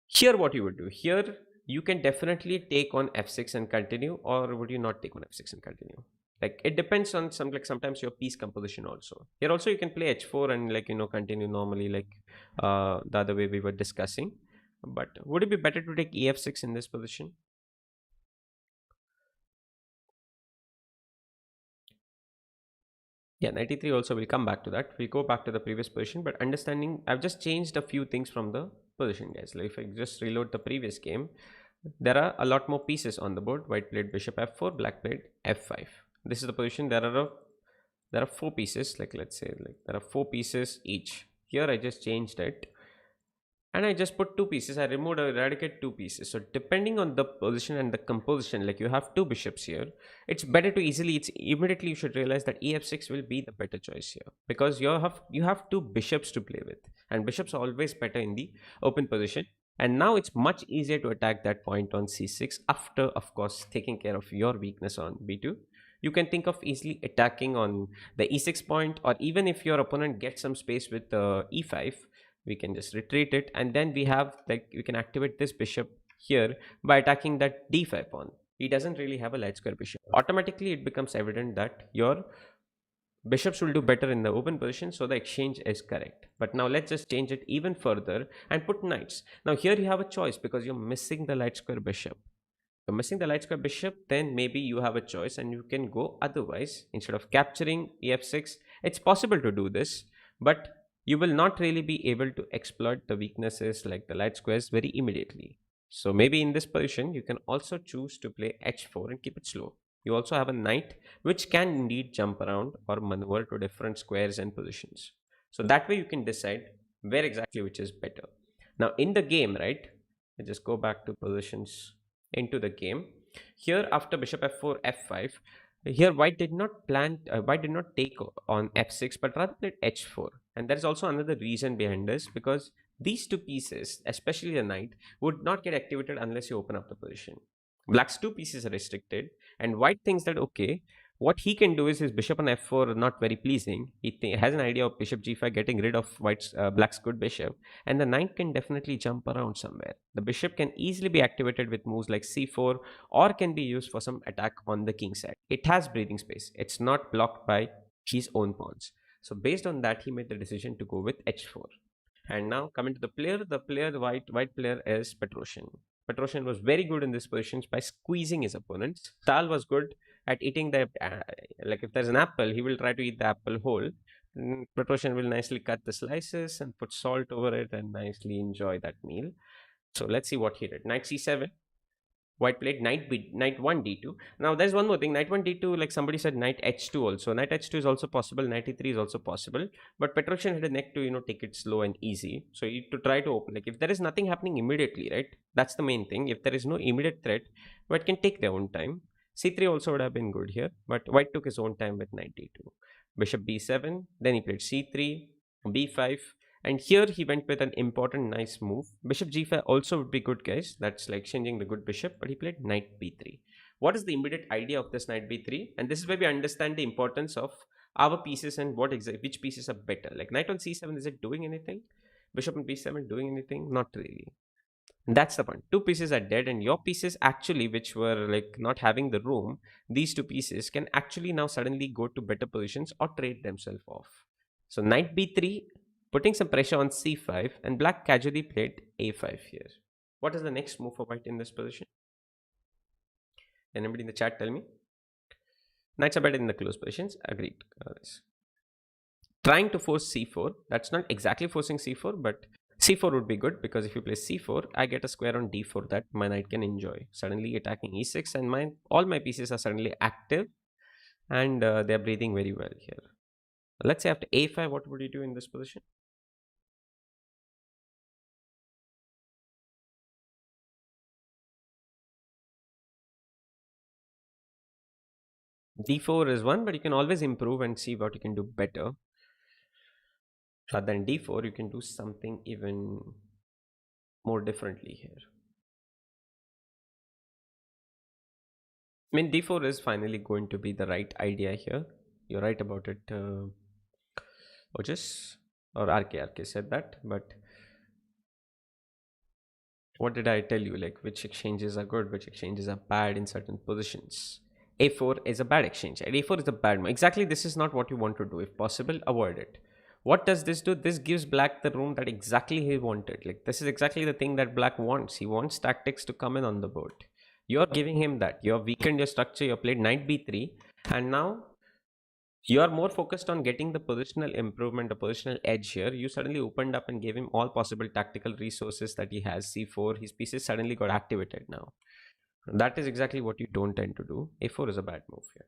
Here, what you would do? Here, you can definitely take on f6 and continue, or would you not take on f6 and continue? Like, it depends on some, like sometimes your piece composition also. Here also you can play h4 and like, continue normally, like the other way we were discussing. But would it be better to take ef6 in this position? Yeah, 93 also, will come back to that. We go back to the previous position, but understanding, I've just changed a few things from the position, guys. Like if I just reload the previous game, there are a lot more pieces on the board. White played bishop f4, black played f5. This is the position. There are four pieces. Like let's say, like there are four pieces each. Here I just changed it, and I just put two pieces. I removed or eradicate two pieces. So depending on the position and the composition, like you have two bishops here, it's better to it's immediately you should realize that ef6 will be the better choice here, because you have two bishops to play with, and bishops are always better in the open position. And now it's much easier to attack that point on c6 after, of course, taking care of your weakness on b2. You can think of easily attacking on the e6 point, or even if your opponent gets some space with e5, we can just retreat it, and then we have, like, we can activate this bishop here by attacking that d5 pawn. He doesn't really have a light square bishop. Automatically it becomes evident that your bishops will do better in the open position, so the exchange is correct. But now let's just change it even further and put knights. Now here you have a choice, because you're missing the light square bishop. You're missing the light square bishop, then maybe you have a choice and you can go otherwise. Instead of capturing ef6, it's possible to do this, but you will not really be able to exploit the weaknesses like the light squares very immediately. So maybe in this position, you can also choose to play h4 and keep it slow. You also have a knight which can indeed jump around or maneuver to different squares and positions. So that way you can decide where exactly which is better. Now in the game, right? Let's just go back to positions into the game. Here after bishop f4, f5, here white did not take on f6, but rather played h4. And there is also another reason behind this, because these two pieces, especially the knight, would not get activated unless you open up the position. Black's two pieces are restricted, and white thinks that okay, what he can do is his bishop on f4 are not very pleasing. He has an idea of bishop g5 getting rid of black's good bishop, and the knight can definitely jump around somewhere. The bishop can easily be activated with moves like c4, or can be used for some attack on the king side. It has breathing space. It's not blocked by his own pawns. So based on that, he made the decision to go with h4. And now coming to the white player is Petrosian. Petrosian was very good in this position by squeezing his opponents. Tal was good at eating the like if there's an apple, he will try to eat the apple whole. Petrosian will nicely cut the slices and put salt over it and nicely enjoy that meal. So let's see what he did. Knight c7. White played knight 1 d2. Now there's one more thing. Knight 1 d2, like somebody said, knight h2 also. Knight h2 is also possible. Knight e3 is also possible. But Petrosian had a neck to take it slow and easy. So you to try to open, like if there is nothing happening immediately, right? That's the main thing. If there is no immediate threat, white can take their own time. c3 also would have been good here, but white took his own time with knight d2. Bishop b7. Then he played c3, b5. And here he went with an important nice move. Bishop g5 also would be good, guys. That's like exchanging the good bishop, but he played knight b3. What is the immediate idea of this knight b3? And this is where we understand the importance of our pieces and which pieces are better. Like knight on c7, is it doing anything? Bishop on b7 doing anything? Not really. That's the point. Two pieces are dead, and your pieces actually, which were like not having the room, these two pieces can actually now suddenly go to better positions or trade themselves off. So knight b3, putting some pressure on c5, and black casually played a5 here. What is the next move for white in this position? Anybody in the chat tell me? Knights are better in the close positions. Agreed. Trying to force c4. That's not exactly forcing c4, but c4 would be good because if you play c4, I get a square on d4 that my knight can enjoy. Suddenly attacking e6, and all my pieces are suddenly active, and they're breathing very well here. Let's say after a5, what would you do in this position? d4 is one, but you can always improve and see what you can do better. Rather than d4, you can do something even more differently here. I mean, d4 is finally going to be the right idea here. You're right about it, Ojas, or RK said that. But what did I tell you? Like, which exchanges are good, which exchanges are bad in certain positions. A4 is a bad exchange, and A4 is a bad move. Exactly, this is not what you want to do. If possible, avoid it. What does this do? This gives black the room that exactly he wanted. Like, this is exactly the thing that black wants. He wants tactics to come in on the board. You're giving him that. You're weakened your structure. You played knight b3, and now you are more focused on getting the positional improvement, the positional edge here. You suddenly opened up and gave him all possible tactical resources that he has. C4, his pieces suddenly got activated now. That is exactly what you don't tend to do. A4 is a bad move here.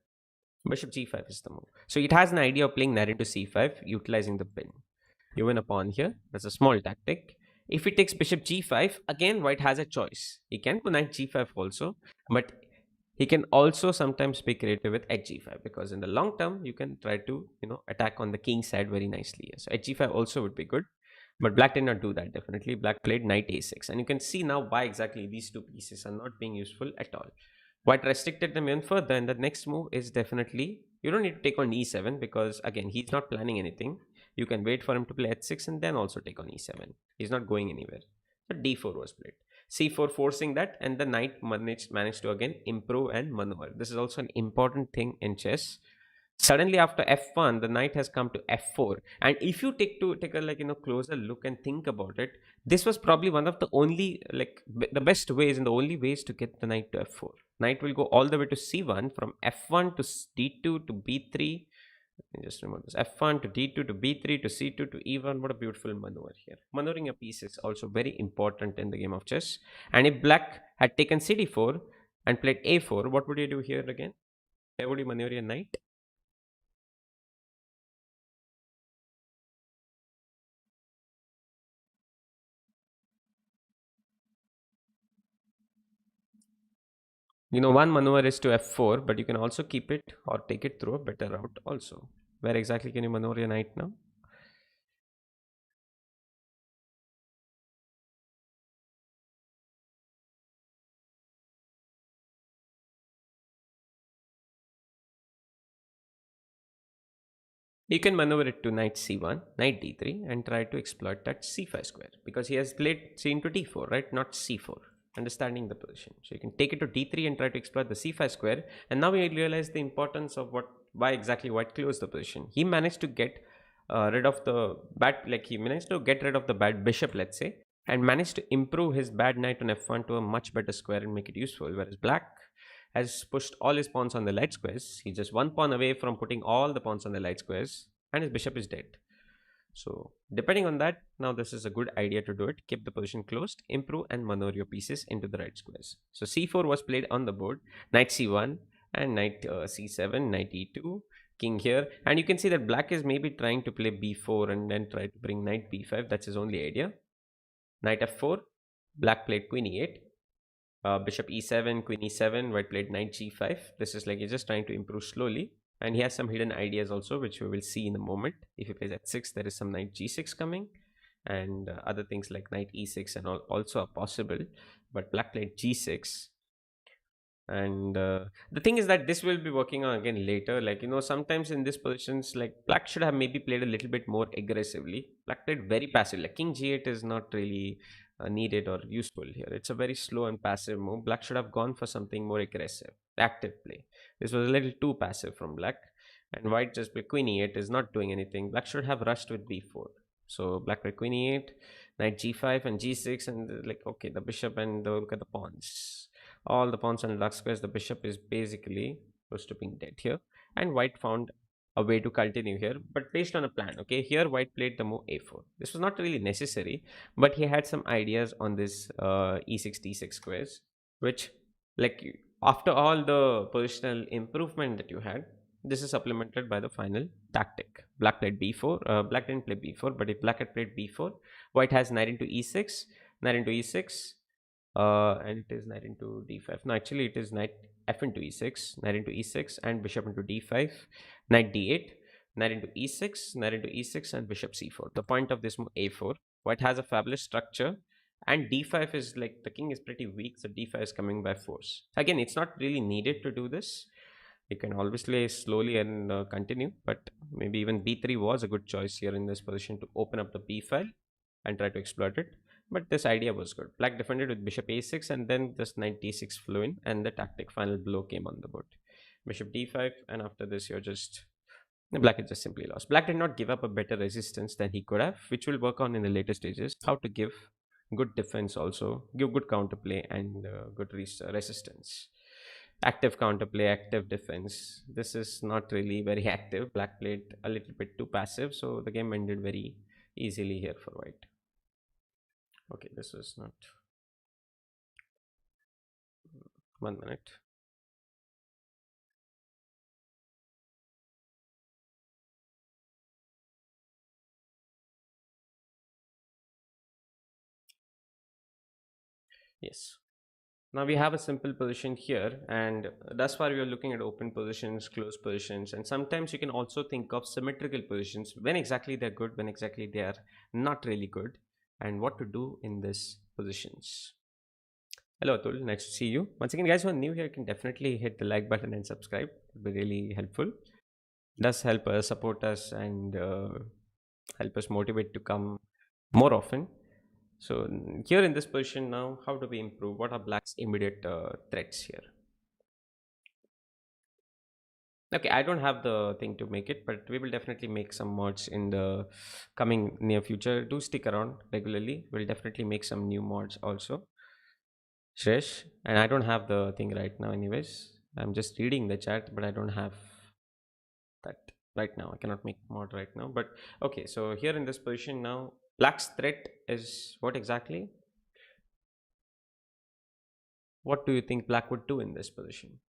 Bishop g5 is the move. So it has an idea of playing knight into c5, utilizing the pin. You win a pawn here. That's a small tactic. If he takes bishop g5, again white has a choice. He can go knight g5 also, but he can also sometimes be creative with hg5 because in the long term you can try to attack on the king side very nicely. So hg5 also would be good, but black did not do that. Definitely black played knight a6, and you can see now why exactly these two pieces are not being useful at all. White restricted them even further, and the next move is definitely, you don't need to take on e7 because again he's not planning anything. You can wait for him to play h6 and then also take on e7. He's not going anywhere. So d4 was played. c4 forcing that, and the knight managed to again improve and maneuver. This is also an important thing in chess. Suddenly after f1, the knight has come to f4, and if you take a closer look and think about it, this was probably one of the only the best ways and the only ways to get the knight to f4. Knight will go all the way to c1, from f1 to d2 to b3. Just remember this: f1 to d2 to b3 to c2 to e1. What a beautiful maneuver here. Maneuvering a piece is also very important in the game of chess. And if black had taken cd4 and played a4, what would you do here again? Where would you maneuver your knight? One maneuver is to f4, but you can also keep it or take it through a better route also. Where exactly can you maneuver your knight now? You can maneuver it to knight c1, knight d3, and try to exploit that c5 square because he has played c into d4, right? Not c4. Understanding the position. So you can take it to d3 and try to exploit the c5 square. And now we realize the importance of why exactly white closed the position. He managed to get rid of the bad, he managed to get rid of the bad bishop, let's say, and managed to improve his bad knight on f1 to a much better square and make it useful. Whereas black has pushed all his pawns on the light squares. He's just one pawn away from putting all the pawns on the light squares, and his bishop is dead. So, depending on that, now this is a good idea to do it. Keep the position closed, improve, and maneuver your pieces into the right squares. So, c4 was played on the board, knight c1, and knight c7, knight e2, king here. And you can see that black is maybe trying to play b4 and then try to bring knight b5. That's his only idea. Knight f4, black played queen e8. Bishop e7, queen e7, white played knight g5. This is like he's just trying to improve slowly. And he has some hidden ideas also, which we will see in a moment. If he plays h6, there is some knight g6 coming. and other things like knight e6 and all also are possible. But black played g6, and the thing is that this will be working on again later. Like, sometimes in these positions, like black should have maybe played a little bit more aggressively. Black played very passive, like king g8 is not really needed or useful here. It's a very slow and passive move. Black should have gone for something more aggressive, active play. This was a little too passive from black. And white just played queen e8 is not doing anything. Black should have rushed with b4. So black played queen e8, knight g5 and g6, and like, okay, the bishop, and look at the pawns, all the pawns and dark squares. The bishop is basically close to being dead here, and white found a way to continue here, but based on a plan. Okay, here white played the move a4. This was not really necessary, but he had some ideas on this e6 d6 squares, which, like, after all the positional improvement that you had, this is supplemented by the final tactic. Black played b4. Black didn't play b4, but if black had played b4, white has knight into e6, knight into e6, and it is knight into d5. No, actually it is knight f into e6, knight into e6, and bishop into d5, knight d8, knight into e6, knight into e6, and bishop c4. The point of this move a4. White has a fabulous structure, and d5 is like, the king is pretty weak, so d5 is coming by force. Again, it's not really needed to do this. You can always play slowly and continue, but maybe even b3 was a good choice here in this position to open up the b file and try to exploit it. But this idea was good. Black defended with bishop a6, and then this knight d6 flew in, and the tactic final blow came on the board. Bishop d5, and after this, Black had just simply lost. Black did not give up a better resistance than he could have, which we'll work on in the later stages. How to give good defense also, give good counterplay, and good resistance. Active counterplay, active defense. This is not really very active. Black played a little bit too passive, so the game ended very easily here for white. Okay, this was not 1 minute. Yes. Now we have a simple position here, and thus far we are looking at open positions, closed positions, and sometimes you can also think of symmetrical positions, when exactly they're good, when exactly they are not really good, and what to do in these positions. Hello Atul, nice to see you. Once again, guys who are new here can definitely hit the like button and subscribe. It will be really helpful. It does help us, support us, and help us motivate to come more often. So here in this position now, how do we improve? What are black's immediate threats here? Okay, I don't have the thing to make it, but we will definitely make some mods in the coming near future. Do stick around regularly. We'll definitely make some new mods also. Shresh, and I don't have the thing right now anyways. I'm just reading the chat, but I don't have that right now. I cannot make mod right now. But okay, so here in this position now, black's threat is what exactly? What do you think black would do in this position?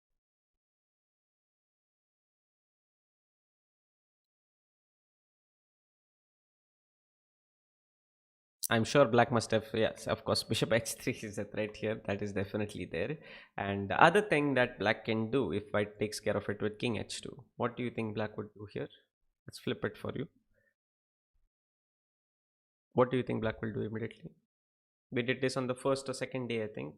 I'm sure black must have, yes, of course, bishop h3 is a threat here. That is definitely there. And the other thing that black can do if white takes care of it with king h2, what do you think black would do here? Let's flip it for you. What do you think black will do immediately? We did this on the first or second day, I think.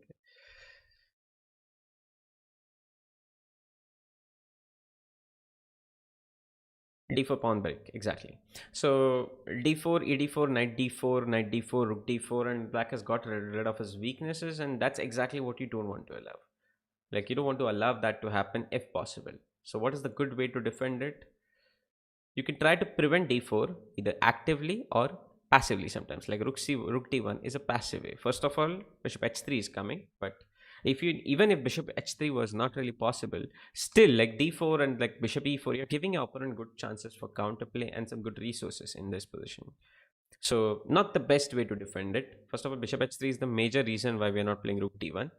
D4 pawn break, exactly. So d4, ed4, knight d4, knight d4, rook d4, and black has got rid of his weaknesses, and that's exactly what you don't want to allow. Like, you don't want to allow that to happen if possible. So what is the good way to defend it? You can try to prevent d4 either actively or passively sometimes. Like rook d1 is a passive way. First of all, bishop h3 is coming, but if you, even if bishop h3 was not really possible, still like d4 and like bishop e4, you're giving your opponent good chances for counterplay and some good resources in this position. So not the best way to defend it. First of all, bishop h3 is the major reason why we are not playing rook d1.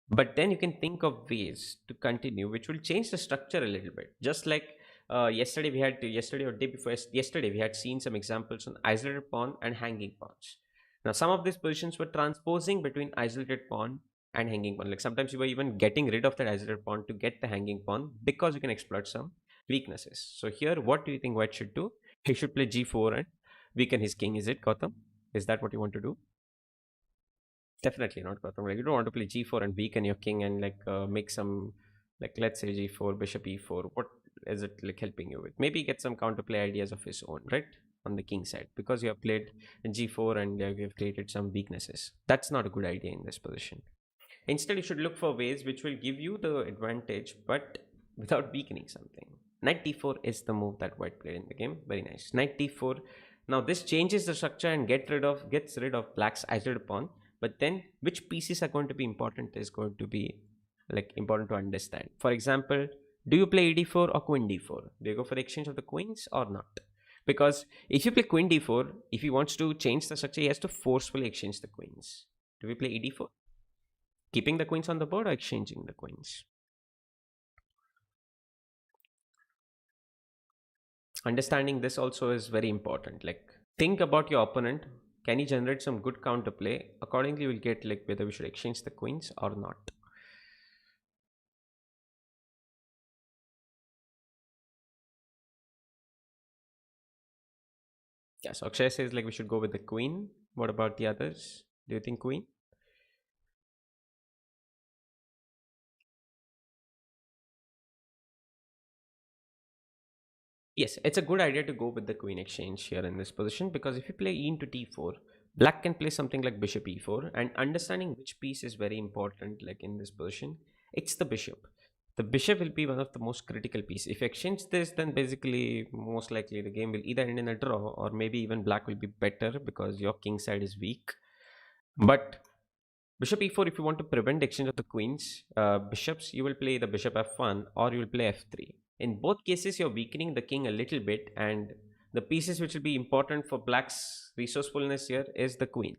But then you can think of ways to continue, which will change the structure a little bit. Just like yesterday or day before yesterday, we had seen some examples on isolated pawn and hanging pawns. Now, some of these positions were transposing between isolated pawn and hanging pawn. Like sometimes you were even getting rid of that isolated pawn to get the hanging pawn because you can exploit some weaknesses. So here, what do you think white should do? He should play g4 and weaken his king. Is it, Gautam? Is that what you want to do? Definitely not, Gautam. Like you don't want to play g4 and weaken your king and like make some, like let's say g4, bishop e4. What is it like helping you with? Maybe get some counterplay ideas of his own, right? On the king side, because you have played g4 and you have created some weaknesses. That's not a good idea in this position. Instead, you should look for ways which will give you the advantage, but without weakening something. Knight d4 is the move that white played in the game. Very nice. Knight d4. Now this changes the structure and gets rid of black's isolated pawn. But then, which pieces are going to be important is going to be like important to understand. For example, do you play e4 or queen d4? Do you go for the exchange of the queens or not? Because if you play queen d4, if he wants to change the structure, he has to forcefully exchange the queens. Do we play e4? Keeping the queens on the board or exchanging the queens? Understanding this also is very important. Like, think about your opponent. Can he generate some good counterplay? Accordingly, we'll get like whether we should exchange the queens or not. Yeah, so Akshay says like we should go with the queen. What about the others? Do you think queen? Yes, it's a good idea to go with the queen exchange here in this position, because if you play e into t4, black can play something like bishop e4, and understanding which piece is very important. Like in this position, it's the bishop. The bishop will be one of the most critical pieces. If you exchange this, then basically most likely the game will either end in a draw, or maybe even black will be better because your king side is weak. But bishop e4, if you want to prevent exchange of the queens, bishops, you will play the bishop f1 or you will play f3. In both cases, you're weakening the king a little bit, and the pieces which will be important for black's resourcefulness here is the queen.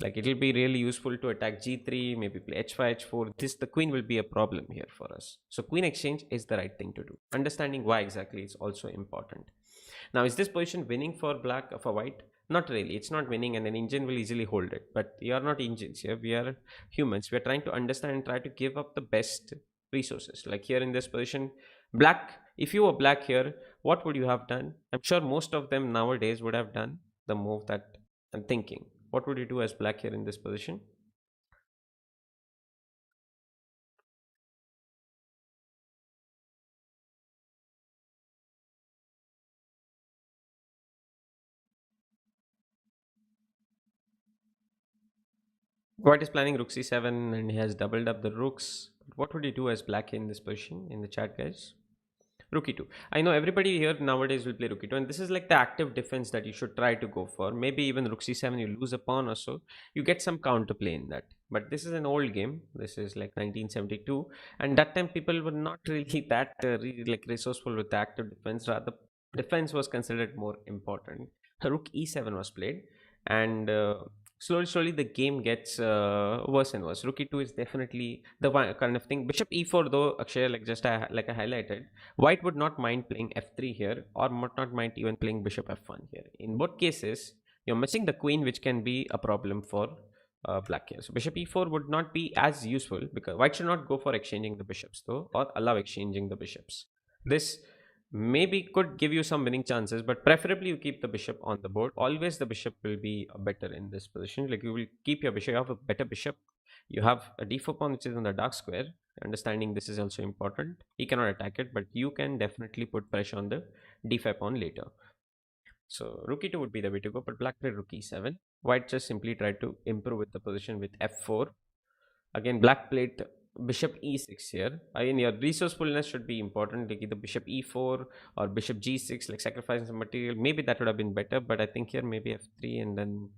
Like it will be really useful to attack g3, maybe play h5, h4. This the queen will be a problem here for us. So queen exchange is the right thing to do. Understanding why exactly is also important. Now, is this position winning for black or for white? Not really. It's not winning, and an engine will easily hold it. But we are not engines here. We are humans. We are trying to understand and try to give up the best resources. Like here in this position, black. If you were black here, what would you have done? I'm sure most of them nowadays would have done the move that I'm thinking. What would you do as black here in this position? White is planning rook c7 and he has doubled up the rooks. What would you do as black in this position in the chat, guys? Rookie 2. I know everybody here nowadays will play Rookie 2, and this is like the active defense that you should try to go for. Maybe even Rook C7, you lose a pawn or so, you get some counterplay in that. But this is an old game. This is like 1972, and that time people were not really that like resourceful with the active defense. Rather, defense was considered more important. Rook E7 was played, and slowly the game gets worse and worse. Rook E2 is definitely the one kind of thing. Bishop E4 though, Akshay, like just like I highlighted, white would not mind playing f3 here, or would not mind even playing bishop f1 here. In both cases, you're missing the queen, which can be a problem for black here. So bishop e4 would not be as useful, because white should not go for exchanging the bishops though, or allow exchanging the bishops. This maybe could give you some winning chances, but preferably you keep the bishop on the board. Always the bishop will be better in this position. Like you will keep your bishop, you have a better bishop. You have a d4 pawn which is on the dark square. Understanding this is also important. He cannot attack it, but you can definitely put pressure on the d5 pawn later. So rook e2 would be the way to go, but black played rook e7. White just simply tried to improve with the position with f4. Again, black played bishop e6 here. Again, your resourcefulness should be important, like either bishop e4 or bishop g6, like sacrificing some material. Maybe that would have been better, but I think here maybe f3 and then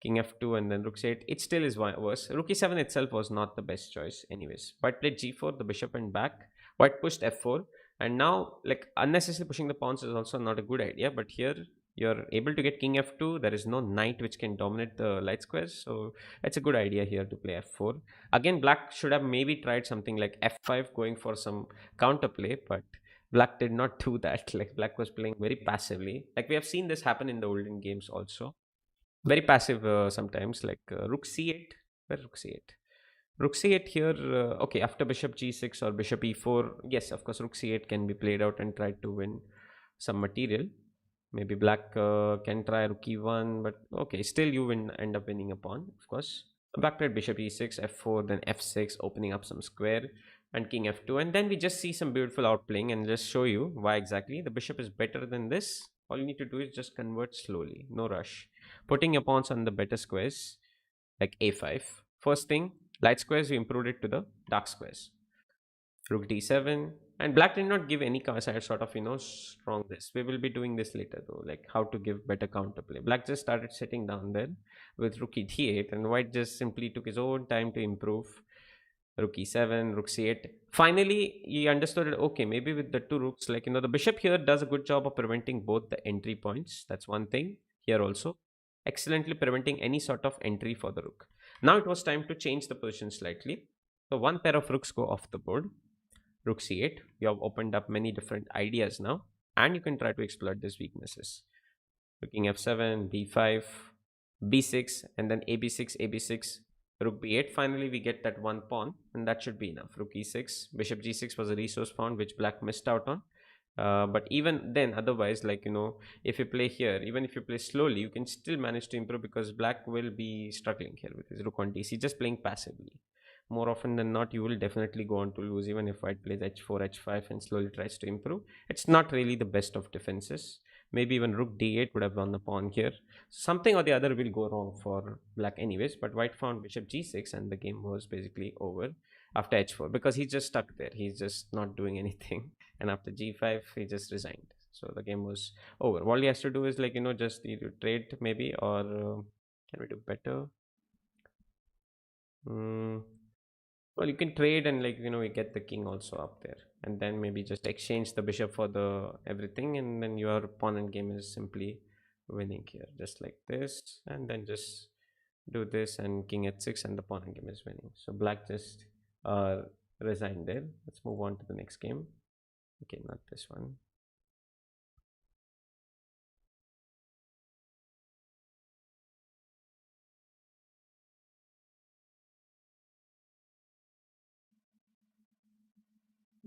king f2 and then rook c8. It still is worse. Rook e7 itself was not the best choice anyways. White played g4, the bishop went back. White pushed f4, and now like unnecessarily pushing the pawns is also not a good idea, but here you're able to get king f2. There is no knight which can dominate the light squares, so it's a good idea here to play f4. Again, black should have maybe tried something like f5, going for some counterplay, but black did not do that. Like black was playing very passively. Like we have seen this happen in the olden games also. Very passive sometimes, like rook c8. Where rook c8? Rook c8 here. Okay, after bishop g6 or bishop e4. Yes, of course, rook c8 can be played out and tried to win some material. Maybe black can try rook e1, but okay, still you end up winning a pawn, of course. Black played bishop e6, f4, then f6, opening up some square, and king f2. And then we just see some beautiful outplaying and just show you why exactly the bishop is better than this. All you need to do is just convert slowly, no rush. Putting your pawns on the better squares, like a5. First thing, light squares, you improved it to the dark squares. Rook d7, and black did not give any sort of strong this. We will be doing this later though, like how to give better counterplay. Black just started sitting down there with rook d8, and white just simply took his own time to improve. Rook e7, rook c8. Finally he understood it. Okay, maybe with the two rooks, like the bishop here does a good job of preventing both the entry points. That's one thing. Here also excellently preventing any sort of entry for the rook. Now it was time to change the position slightly. So one pair of rooks go off the board. Rook c8. You have opened up many different ideas now, and you can try to exploit these weaknesses. Looking f7, b5, b6, and then ab6, ab6, rook b8. Finally, we get that one pawn, and that should be enough. Rook e6, bishop g6 was a resource pawn which black missed out on. But even then, otherwise, like if you play here, even if you play slowly, you can still manage to improve, because black will be struggling here with his rook on dc, just playing passively. More often than not, you will definitely go on to lose, even if white plays h4, h5 and slowly tries to improve. It's not really the best of defenses. Maybe even rook d8 would have won the pawn here. Something or the other will go wrong for black anyways, but white found bishop g6 and the game was basically over after h4, because he's just stuck there. He's just not doing anything. And after g5, he just resigned. So the game was over. All he has to do is, like, just either trade maybe, or can we do better? Mm, well, you can trade, and, like, you get the king also up there, and then maybe just exchange the bishop for the everything, and then your opponent game is simply winning here, just like this, and then just do this and king h6, and the opponent game is winning. So black just resigned there. Let's move on to the next game. Okay, not this one.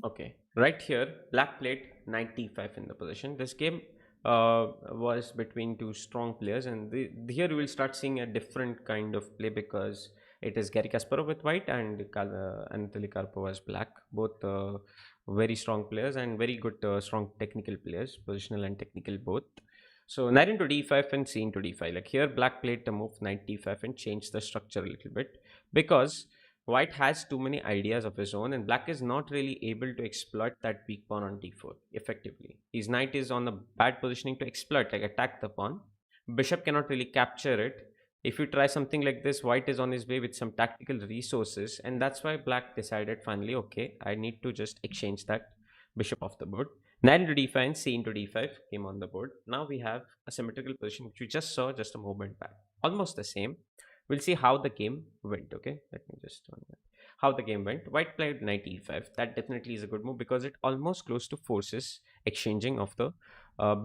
Okay, right here, black played 95 in the position. This game was between two strong players, and here we will start seeing a different kind of play, because it is Gary Kasparov with white and Anatoly Karpov as black. Both very strong players and very good, strong technical players, positional and technical both. So knight into d5 and c into d5. Like here, black played the move knight d5 and changed the structure a little bit, because white has too many ideas of his own, and black is not really able to exploit that weak pawn on d4 effectively. His knight is on a bad positioning to exploit, like attack the pawn. Bishop cannot really capture it. If you try something like this, white is on his way with some tactical resources, and that's why black decided finally, okay, I need to just exchange that bishop off the board. Knight into d5 and c into d5 came on the board. Now we have a symmetrical position which we just saw just a moment back. Almost the same. We'll see how the game went. Okay, let me just turn that. How the game went. White played knight e5. That definitely is a good move, because it almost close to forces exchanging of the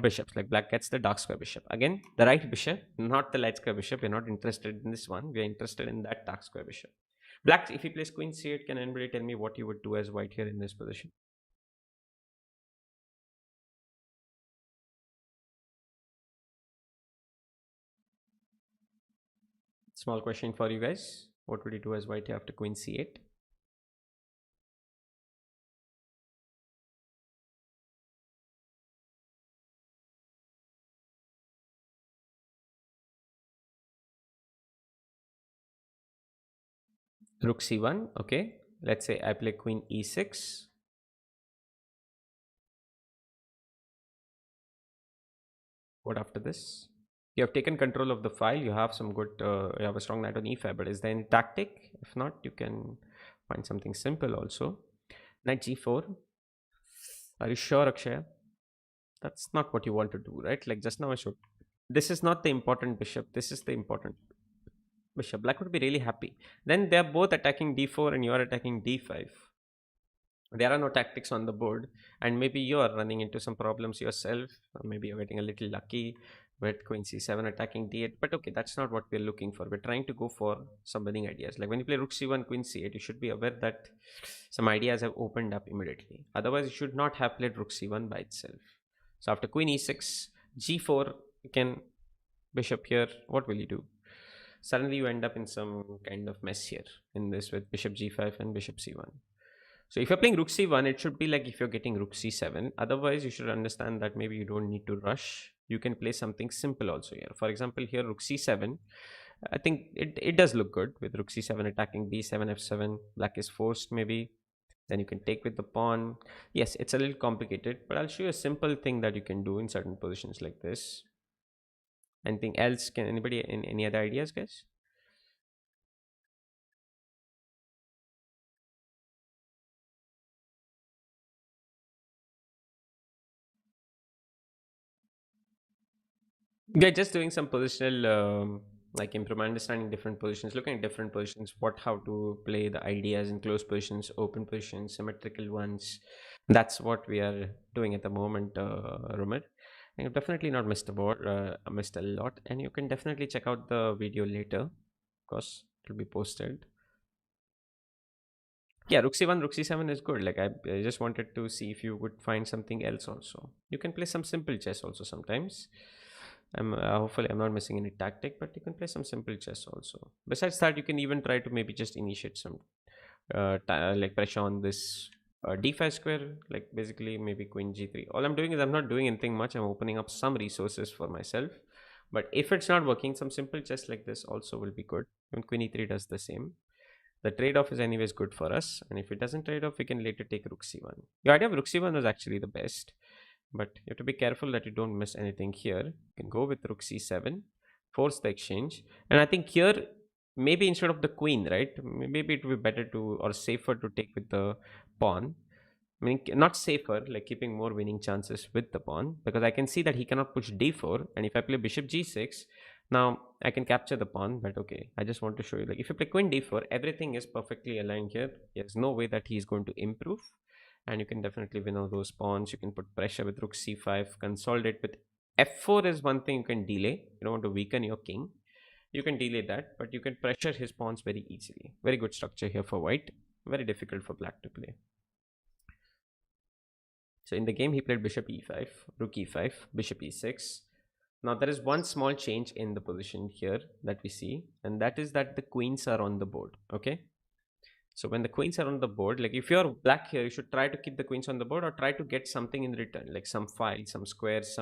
bishops. Like black gets the dark square bishop. Again, the right bishop, not the light square bishop. We're not interested in this one. We're interested in that dark square bishop. Black, if he plays queen c8, can anybody tell me what you would do as white here in this position? Small question for you guys. What would you do as white after queen c8? Rook c1. Okay. Let's say I play queen e6. What after this? You have taken control of the file. You have some good, you have a strong knight on e5, but is there any tactic? If not, you can find something simple also. Knight g4. Are you sure, Akshay? That's not what you want to do, right? Like just now I showed. This is not the important bishop. This is the important bishop. Black would be really happy. Then they are both attacking d4 and you are attacking d5. There are no tactics on the board, and maybe you are running into some problems yourself, or maybe you're getting a little lucky with queen c7 attacking d8. But okay, that's not what we're looking for. We're trying to go for some winning ideas. Like when you play rook c1 queen c8, you should be aware that some ideas have opened up immediately. Otherwise, you should not have played rook c1 by itself. So after queen e6, G4, you can bishop here. What will you do? Suddenly you end up in some kind of mess here in this with bishop g5 and bishop c1. So if you're playing rook c1, it should be like if you're getting rook c7. Otherwise, you should understand that maybe you don't need to rush. You can play something simple also here. For example, here rook c7. I think it does look good with rook c7 attacking b7, f7. Black is forced maybe. Then you can take with the pawn. Yes, it's a little complicated, but I'll show you a simple thing that you can do in certain positions like this. Anything else? Can anybody in any other ideas, guys? Yeah, just doing some positional, like improvement, understanding different positions, looking at different positions, what, how to play the ideas in close positions, open positions, symmetrical ones. That's what we are doing at the moment, Rumit. And you've definitely not missed a board, missed a lot, and you can definitely check out the video later, because it'll be posted. Yeah, rook c1, rook c7 is good. Like I just wanted to see if you would find something else also. You can play some simple chess also sometimes. Hopefully I'm not missing any tactic, but you can play some simple chess also. Besides that, you can even try to maybe just initiate some like pressure on this d5 square, like basically maybe queen g3. All I'm doing is I'm not doing anything much. I'm opening up some resources for myself. But if it's not working, some simple chess like this also will be good. When queen e3 does the same, the trade-off is anyways good for us, and if it doesn't trade off, we can later take rook c1. The idea of rook c1 was actually the best, but you have to be careful that you don't miss anything here. You can go with rook c7, force the exchange, and I think here maybe instead of the queen, right, maybe it would be better to, or safer to take with the pawn. I mean, not safer, like keeping more winning chances with the pawn, because I can see that he cannot push d4, and if I play bishop g6, now I can capture the pawn. But okay, I just want to show you, like if you play queen d4, everything is perfectly aligned here. There's no way that he's going to improve, and you can definitely win all those pawns. You can put pressure with rook c5, consolidate with f4 is one thing you can delay. You don't want to weaken your king. You can delay that, but you can pressure his pawns very easily. Very good structure here for white. Very difficult for black to play. So in the game, he played bishop e5, rook e5, bishop e6. Now there is one small change in the position here that we see, and that is that the queens are on the board. Okay. So when the queens are on the board, like if you're black here, you should try to keep the queens on the board or try to get something in return, like some file, some squares,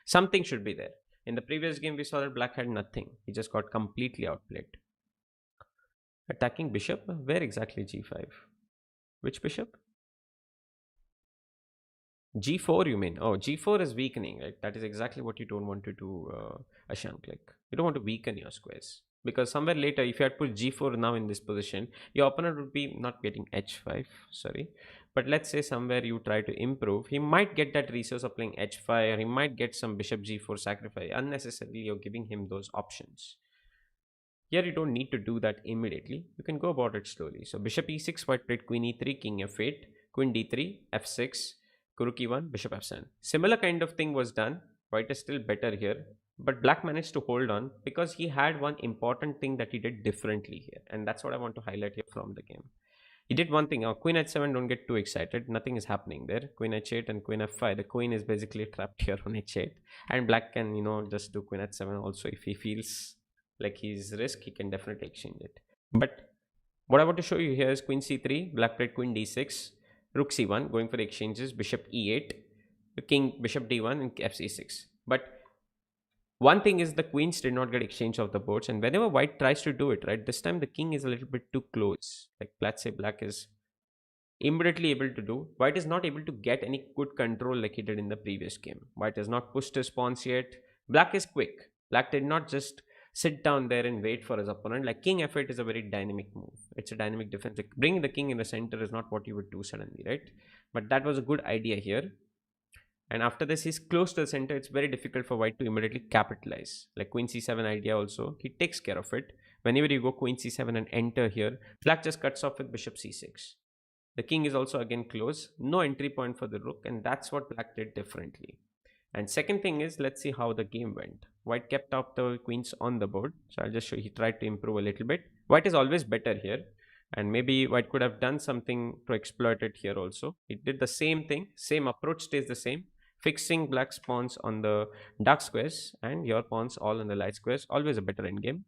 something should be there. In the previous game, we saw that black had nothing. He just got completely outplayed. Attacking bishop? Where exactly g5? Which bishop? G4 you mean? Oh, G4 is weakening, right? That is exactly what you don't want to do, Ashank. Like, you don't want to weaken your squares. Because somewhere later, if you had put G4 now in this position, your opponent would be not getting H5, sorry. But let's say somewhere you try to improve, he might get that resource of playing H5, or he might get some bishop G4 sacrifice. Unnecessarily, you're giving him those options. Here you don't need to do that immediately. You can go about it slowly. So bishop e6, white played queen e3, king f8, queen d3, f6, rook e1, bishop f7. Similar kind of thing was done. White is still better here. But black managed to hold on because he had one important thing that he did differently here. And that's what I want to highlight here from the game. He did one thing. Queen h7, don't get too excited. Nothing is happening there. Queen h8 and queen f5. The queen is basically trapped here on h8. And black can, just do queen h7 also if he feels like he's risk, he can definitely exchange it. But what I want to show you here is queen c3, black played queen d6, rook c1, going for the exchanges, bishop e8, the king, bishop d1, and fc6. But one thing is the queens did not get exchange of the boards, and whenever white tries to do it, right, this time the king is a little bit too close. Like, let's say black is immediately able to do. White is not able to get any good control like he did in the previous game. White has not pushed his pawns yet. Black is quick. Black did not just sit down there and wait for his opponent. Like king f8 is a very dynamic move. It's a dynamic defense. Like bringing the king in the center is not what you would do suddenly, right? But that was a good idea here. And after this, he's close to the center. It's very difficult for white to immediately capitalize. Like queen c7 idea also, he takes care of it. Whenever you go queen c7 and enter here, black just cuts off with bishop c6. The king is also again close. No entry point for the rook, and that's what black did differently. And second thing is, let's see how the game went. White kept up the queens on the board. So I'll just show you, he tried to improve a little bit. White is always better here. And maybe white could have done something to exploit it here also. He did the same thing. Same approach stays the same. fixing black's pawns on the dark squares and your pawns all on the light squares. Always a better endgame.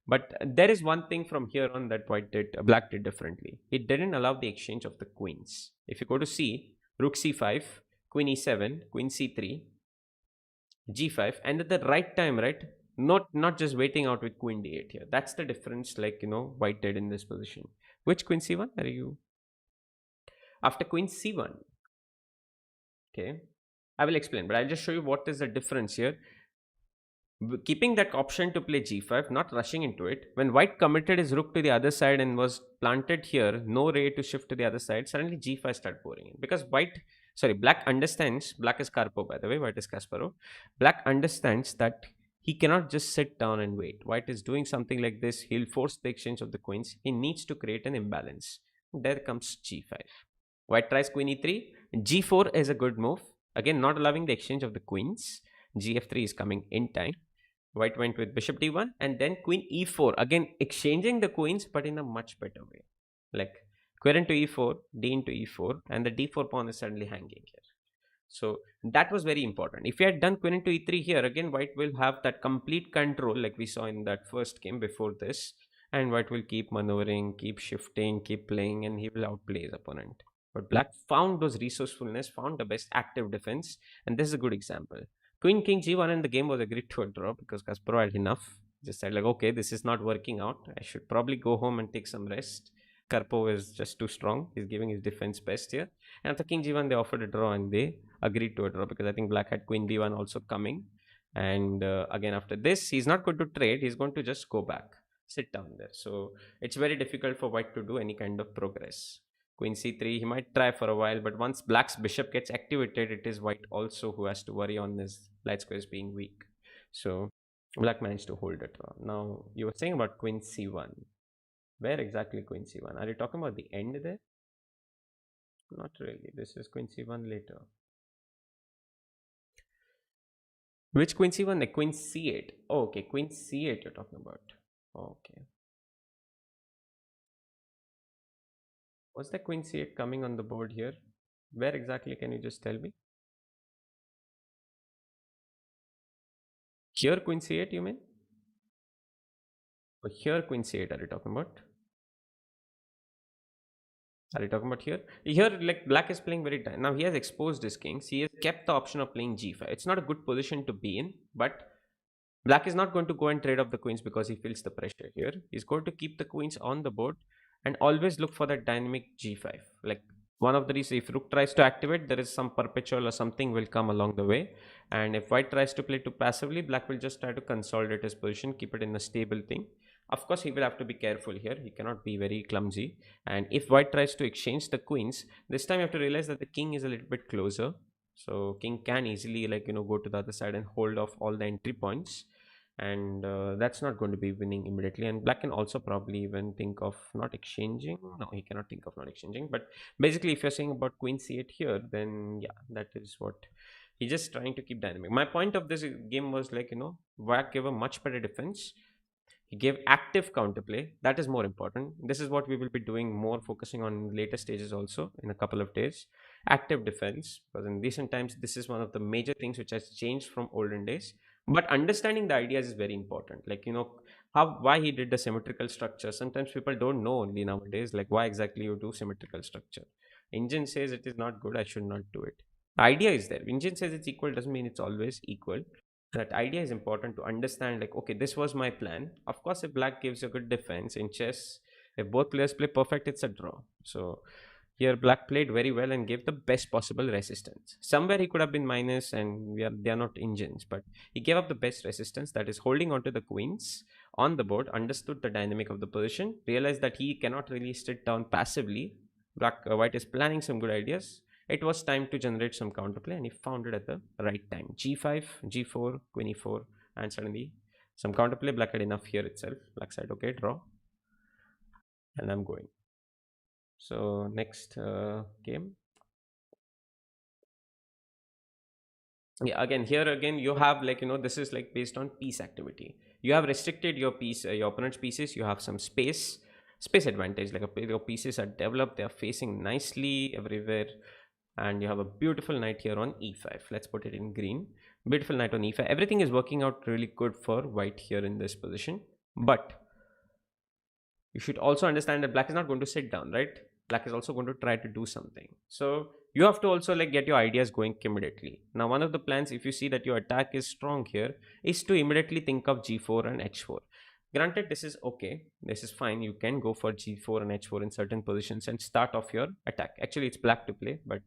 But there is one thing from here on that black did differently. It didn't allow the exchange of the queens. If you go to C, rook c5, queen e7, queen c3, g5, and at the right time, right? Not just waiting out with queen d8 here. That's the difference, like white did in this position. Which queen c1 are you? After queen c1, okay. I will explain, but I'll just show you what is the difference here. Keeping that option to play g5, not rushing into it. When white committed his rook to the other side and was planted here, no ray to shift to the other side, suddenly g5 started pouring in. Because black understands, black is Karpov by the way, white is Kasparov. Black understands that he cannot just sit down and wait. White is doing something like this, he'll force the exchange of the queens. He needs to create an imbalance. There comes g5. White tries queen e3. g4 is a good move. Again, not allowing the exchange of the queens. gf3 is coming in time. White went with bishop d1 and then queen e4. Again, exchanging the queens, but in a much better way. Like queen into e4, d into e4, and the d4 pawn is suddenly hanging here. So that was very important. If you had done queen into e3 here, again, white will have that complete control like we saw in that first game before this. And white will keep maneuvering, keep shifting, keep playing, and he will outplay his opponent. But black found those resourcefulness, found the best active defense, and this is a good example. Queen King G1 and the game was agreed to a draw because Kasparov had enough. Just said like, okay, this is not working out. I should probably go home and take some rest. Karpov is just too strong. He's giving his defense best here. And after King G1, they offered a draw and they agreed to a draw because I think Black had Queen B1 also coming. And again, after this, he's not going to trade. He's going to just go back, sit down there. So it's very difficult for White to do any kind of progress. Queen c3, he might try for a while, but once black's bishop gets activated, it is white also who has to worry on his light squares being weak. So black managed to hold it. Now you were saying about queen c1. Where exactly queen c1? Are you talking about the end there? Not really. This is queen c1 later. Which queen c1? The queen c8. Oh, okay, queen c8 you're talking about. Okay. Was the queen c8 coming on the board here? Where exactly, can you just tell me? Here queen c8 you mean? Or here queen c8 are you talking about? Are you talking about here? Here, like black is playing very tight. Now he has exposed his kings. He has kept the option of playing g5. It's not a good position to be in, but black is not going to go and trade off the queens because he feels the pressure here. He's going to keep the queens on the board and always look for that dynamic g5. Like one of the reasons, if rook tries to activate, there is some perpetual or something will come along the way. And if white tries to play too passively, black will just try to consolidate his position, keep it in a stable thing. Of course, he will have to be careful here. He cannot be very clumsy. And if white tries to exchange the queens, this time you have to realize that the king is a little bit closer. So king can easily go to the other side and hold off all the entry points. And that's not going to be winning immediately. And black can also probably even think of not exchanging. No, he cannot think of not exchanging. But basically, if you're saying about queen c8 here, then yeah, that is what he's just trying to keep dynamic. My point of this game was black gave a much better defense. He gave active counterplay. That is more important. This is what we will be doing more, focusing on later stages also in a couple of days. Active defense, because in recent times, this is one of the major things which has changed from olden days. But understanding the ideas is very important. Why he did the symmetrical structure. Sometimes people don't know only nowadays, like why exactly you do symmetrical structure. Engine says it is not good, I should not do it. The idea is there. Engine says it's equal, doesn't mean it's always equal. That idea is important to understand, like, okay, this was my plan. Of course, if black gives a good defense in chess, if both players play perfect, it's a draw. So here black played very well and gave the best possible resistance. Somewhere he could have been minus, and they are not engines, but he gave up the best resistance, that is holding onto the queens on the board, understood the dynamic of the position, realized that he cannot really sit down passively. White is planning some good ideas. It was time to generate some counterplay, and he found it at the right time. G5, G4, Queen E4, and suddenly some counterplay. Black had enough here itself. Black side, okay, draw, and I'm going. So next game. Yeah, again here again you have this is like based on piece activity. You have restricted your piece, your opponent's pieces. You have some space advantage. Your pieces are developed. They are facing nicely everywhere. and you have a beautiful knight here on e5. Let's put it in green. Beautiful knight on e5. Everything is working out really good for white here in this position, but you should also understand that black is not going to sit down, right? Black is also going to try to do something. So you have to also like get your ideas going immediately. Now one of the plans, if you see that your attack is strong here, is to immediately think of g4 and h4. Granted, this is okay, this is fine, you can go for g4 and h4 in certain positions and start off your attack. Actually it's black to play, but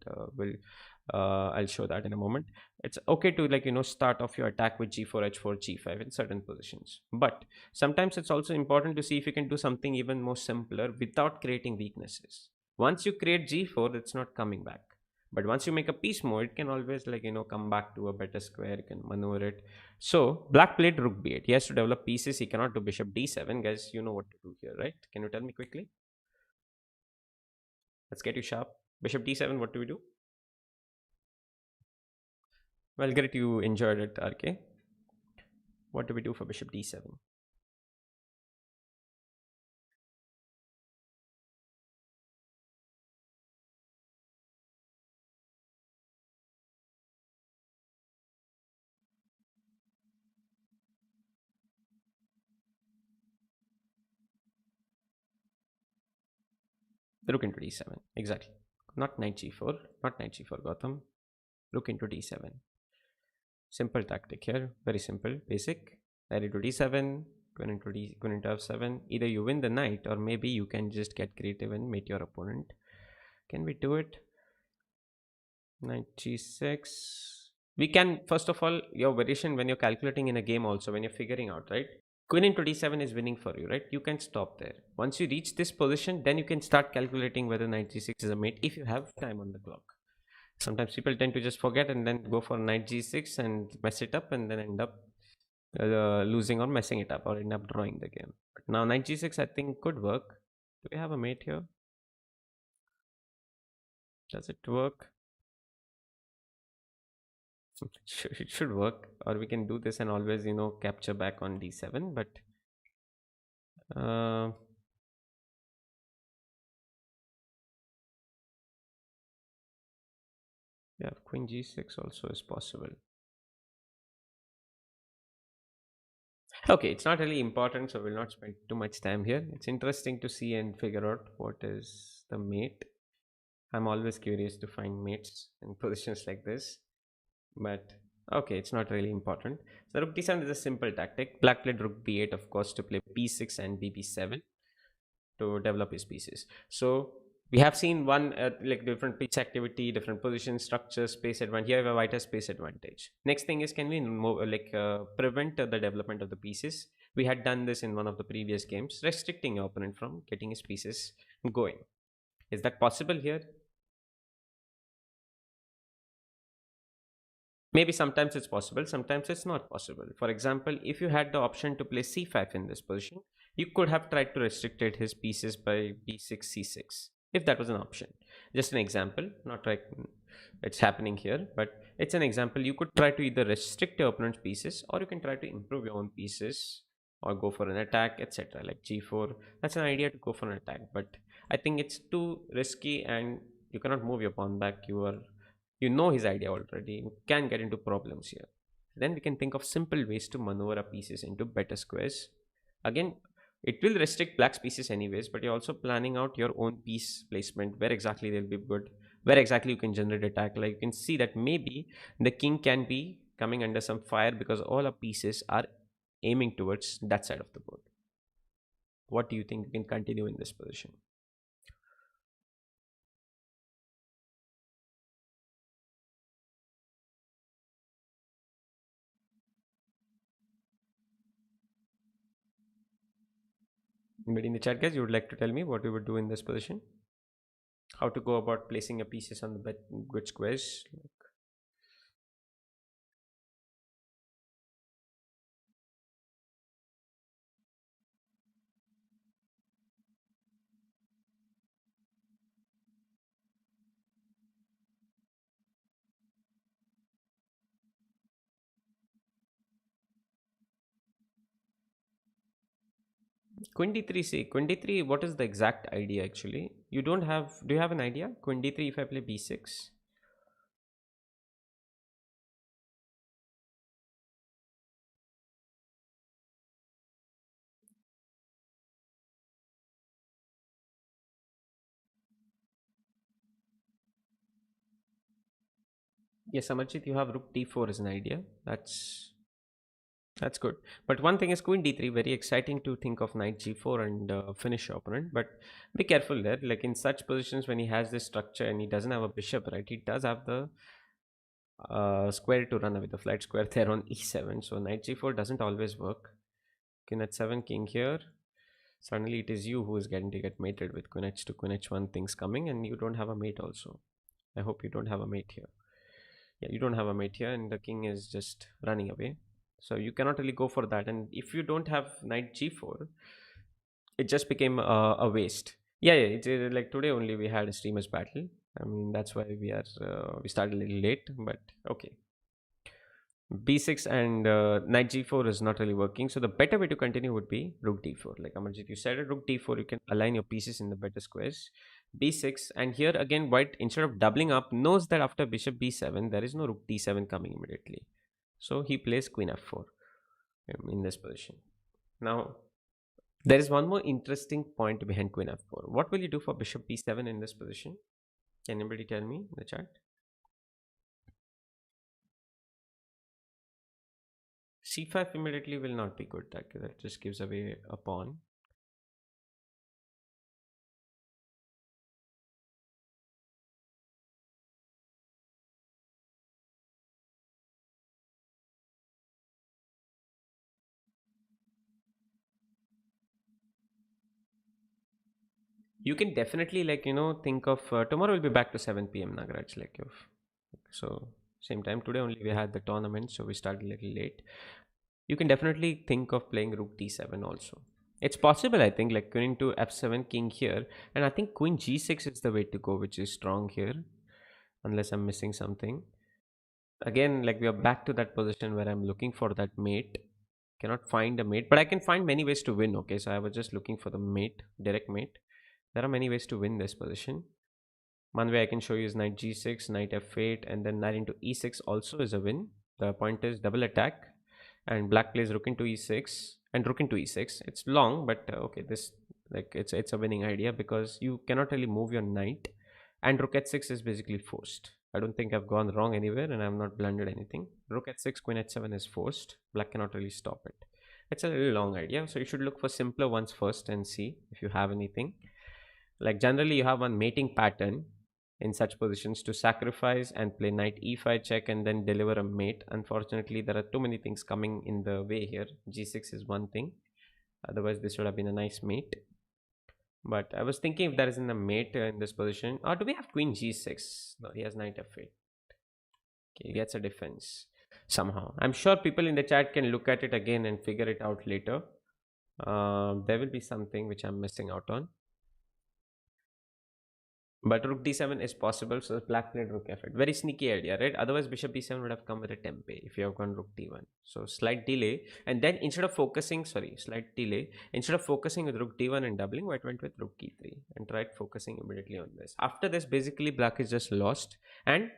I'll show that in a moment. It's okay to like start off your attack with g4 h4 g5 in certain positions, but sometimes it's also important to see if you can do something even more simpler without creating weaknesses. Once you create g4, it's not coming back, but once you make a piece more, it can always like come back to a better square, you can maneuver it. So black played rook b8. He has to develop pieces, he cannot do bishop d7. Guys, you know what to do here, right? Can you tell me quickly? Let's get you sharp. Bishop d7, what do we do? Well, great, you enjoyed it, RK. What do we do for bishop d7? Rook into d7, exactly. Not knight g4, not knight g4, Gotham. Rook into d7. Simple tactic here, very simple, basic. Knight into d7, queen into f7. Either you win the knight, or maybe you can just get creative and mate your opponent. Can we do it? Knight g6. We can, first of all, your variation when you're calculating in a game also, when you're figuring out, right? Queen into d7 is winning for you, right? You can stop there. Once you reach this position, then you can start calculating whether knight g6 is a mate if you have time on the clock. Sometimes people tend to just forget and then go for knight g6 and mess it up and then end up losing or messing it up or end up drawing the game. But now knight g6 I think could work. Do we have a mate here? Does it work? It should work, or we can do this and always capture back on d7, but uh, yeah, queen g6 also is possible. Okay, it's not really important, so we'll not spend too much time here. It's interesting to see and figure out what is the mate. I'm always curious to find mates in positions like this, but okay, it's not really important. So rook d7 is a simple tactic. Black played rook b8, of course, to play b6 and bb7 to develop his pieces. So we have seen one like different pitch activity, different position structure, space advantage. Here we have white has space advantage. Next thing is, can we prevent the development of the pieces? We had done this in one of the previous games, restricting your opponent from getting his pieces going. Is that possible here? Maybe sometimes it's possible, sometimes it's not possible. For example, if you had the option to play c5 in this position, you could have tried to restrict his pieces by b6, c6, if that was an option. Just an example, not like it's happening here, but it's an example. You could try to either restrict your opponent's pieces, or you can try to improve your own pieces, or go for an attack, etc. Like g4. That's an idea to go for an attack, but I think it's too risky and you cannot move your pawn back. You know his idea already, you can get into problems here. Then we can think of simple ways to maneuver our pieces into better squares. Again, it will restrict black's pieces anyways, but you're also planning out your own piece placement, where exactly they'll be good, where exactly you can generate attack. Like you can see that maybe the king can be coming under some fire because all our pieces are aiming towards that side of the board. What do you think? We can continue in this position. But in the chat, guys, you would like to tell me what we would do in this position? How to go about placing your pieces on the good squares? Queen d3, see, queen d3, what is the exact idea actually? You don't have, do you have an idea? Queen d3 if I play b6? Yes, Amarjit, you have rook d4 as an idea. That's good. But one thing is queen d3, very exciting to think of knight g4 and finish your opponent. But be careful there. Like in such positions, when he has this structure and he doesn't have a bishop, right? He does have the square to run away, the flight square there on e7. So knight g4 doesn't always work. Queen h7, king here. Suddenly it is you who is getting to get mated with queen h2, queen h1 things coming, and you don't have a mate also. I hope you don't have a mate here. Yeah, you don't have a mate here, and the king is just running away. So you cannot really go for that. And if you don't have knight g4, it just became a waste. Yeah, yeah. Like today only we had a streamers battle. I mean that's why we started a little late, but okay. B6 and knight g4 is not really working. So the better way to continue would be rook d4. Like Amarjit, you said it, rook d4, you can align your pieces in the better squares. B6, and here again, white, instead of doubling up, knows that after bishop b7, there is no rook d7 coming immediately. So he plays queen f4 in this position. Now, there is one more interesting point behind queen f4. What will you do for bishop b7 in this position? Can anybody tell me in the chat? c5 immediately will not be good. That just gives away a pawn. You can definitely think of tomorrow. Will be back to 7 p.m. Nagaraj, like if so same time today only we had the tournament, so we started a little late. You can definitely think of playing rook d7 also. It's possible, I think, like queen to f7, king here, and I think queen g6 is the way to go, which is strong here, unless I'm missing something. Again, like we are back to that position where I'm looking for that mate. Cannot find a mate, but I can find many ways to win. Okay, so I was just looking for the mate, direct mate. There are many ways to win this position. One way I can show you is knight g6, knight f8, and then knight into e6 also is a win. The point is double attack, and black plays rook into e6 and rook into e6. It's long, but okay, this like it's a winning idea because you cannot really move your knight, and rook h6 is basically forced. I don't think I've gone wrong anywhere, and I've not blundered anything. Rook h6, queen h7 is forced. Black cannot really stop it. It's a little long idea, so you should look for simpler ones first and see if you have anything. Like generally, you have one mating pattern in such positions to sacrifice and play knight e5 check and then deliver a mate. Unfortunately, there are too many things coming in the way here. G6 is one thing. Otherwise, this would have been a nice mate. But I was thinking if there isn't a mate in this position. Or do we have queen g6? No, he has knight f8. Okay, he gets a defense somehow. I'm sure people in the chat can look at it again and figure it out later. There will be something which I'm missing out on. But rook d7 is possible, so black played rook f8. Very sneaky idea, right? Otherwise, bishop b7 would have come with a tempe if you have gone rook d1. So slight delay, and then instead of focusing, sorry, slight delay. Instead of focusing with rook d1 and doubling, white went with rook e3 and tried focusing immediately on this. After this, basically black is just lost, and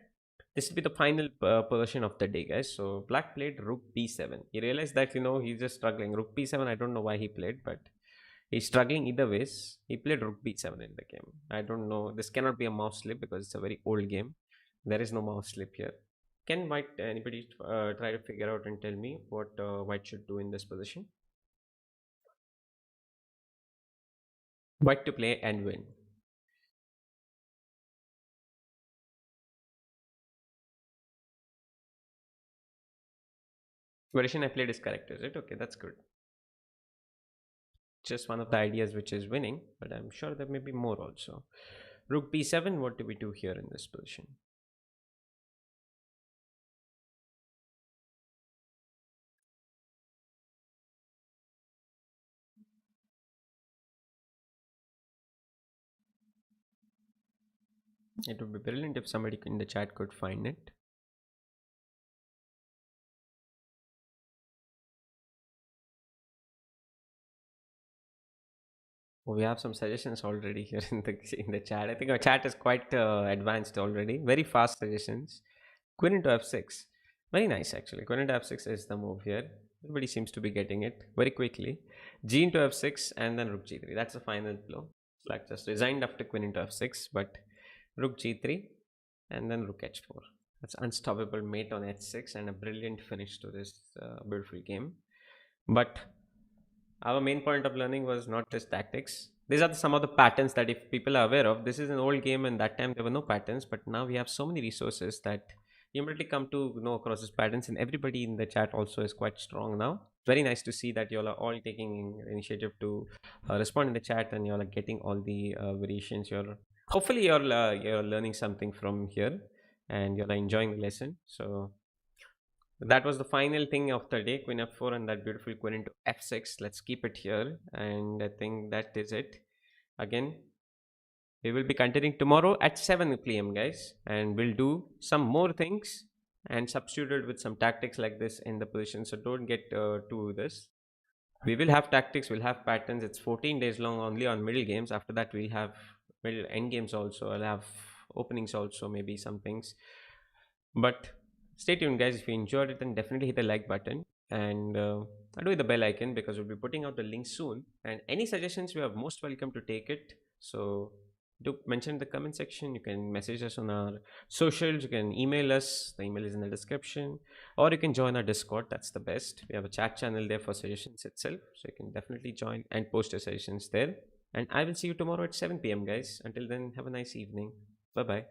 this will be the final position of the day, guys. So black played rook b7. He realized that he's just struggling. Rook b7. I don't know why he played, but he's struggling either ways. He played rook b7 in the game. I don't know. This cannot be a mouse slip because it's a very old game. There is no mouse slip here. Can white anybody try to figure out and tell me what white should do in this position? White to play and win. Version I played is correct, is it? Okay, that's good. Just one of the ideas which is winning, but I'm sure there may be more also. Rook b7, what do we do here in this position? It would be brilliant if somebody in the chat could find it. We have some suggestions already here in the chat. I think our chat is quite advanced already. Very fast suggestions. Queen into f6. Very nice actually. Queen into f6 is the move here. Everybody seems to be getting it very quickly. G into f6 and then rook g3. That's the final blow. Like just resigned after queen into f6, but rook g3 and then rook h4. That's unstoppable mate on h6 and a brilliant finish to this beautiful game. But our main point of learning was not just tactics. These are some of the patterns that if people are aware of, this is an old game and that time there were no patterns, but now we have so many resources that you immediately come to know across these patterns, and everybody in the chat also is quite strong now. Very nice to see that you all are all taking initiative to respond in the chat, and you all are getting all the variations. You're learning something from here, and you're enjoying the lesson. So that was the final thing of the day, Queen f4 and that beautiful queen into f6. Let's keep it here, and I think that is it. Again, we will be continuing tomorrow at 7 p.m., guys, and we'll do some more things and substitute it with some tactics like this in the position. So don't get to this. We will have tactics, we'll have patterns. It's 14 days long only on middle games. After that, we'll have middle end games also. I'll have openings also, maybe some things. But stay tuned, guys. If you enjoyed it, then definitely hit the like button and do hit the bell icon because we'll be putting out the link soon. And any suggestions, you are most welcome to take it. So do mention in the comment section. You can message us on our socials. You can email us. The email is in the description, or you can join our Discord. That's the best. We have a chat channel there for suggestions itself, so you can definitely join and post your suggestions there. And I will see you tomorrow at 7 p.m., guys. Until then, have a nice evening. Bye bye.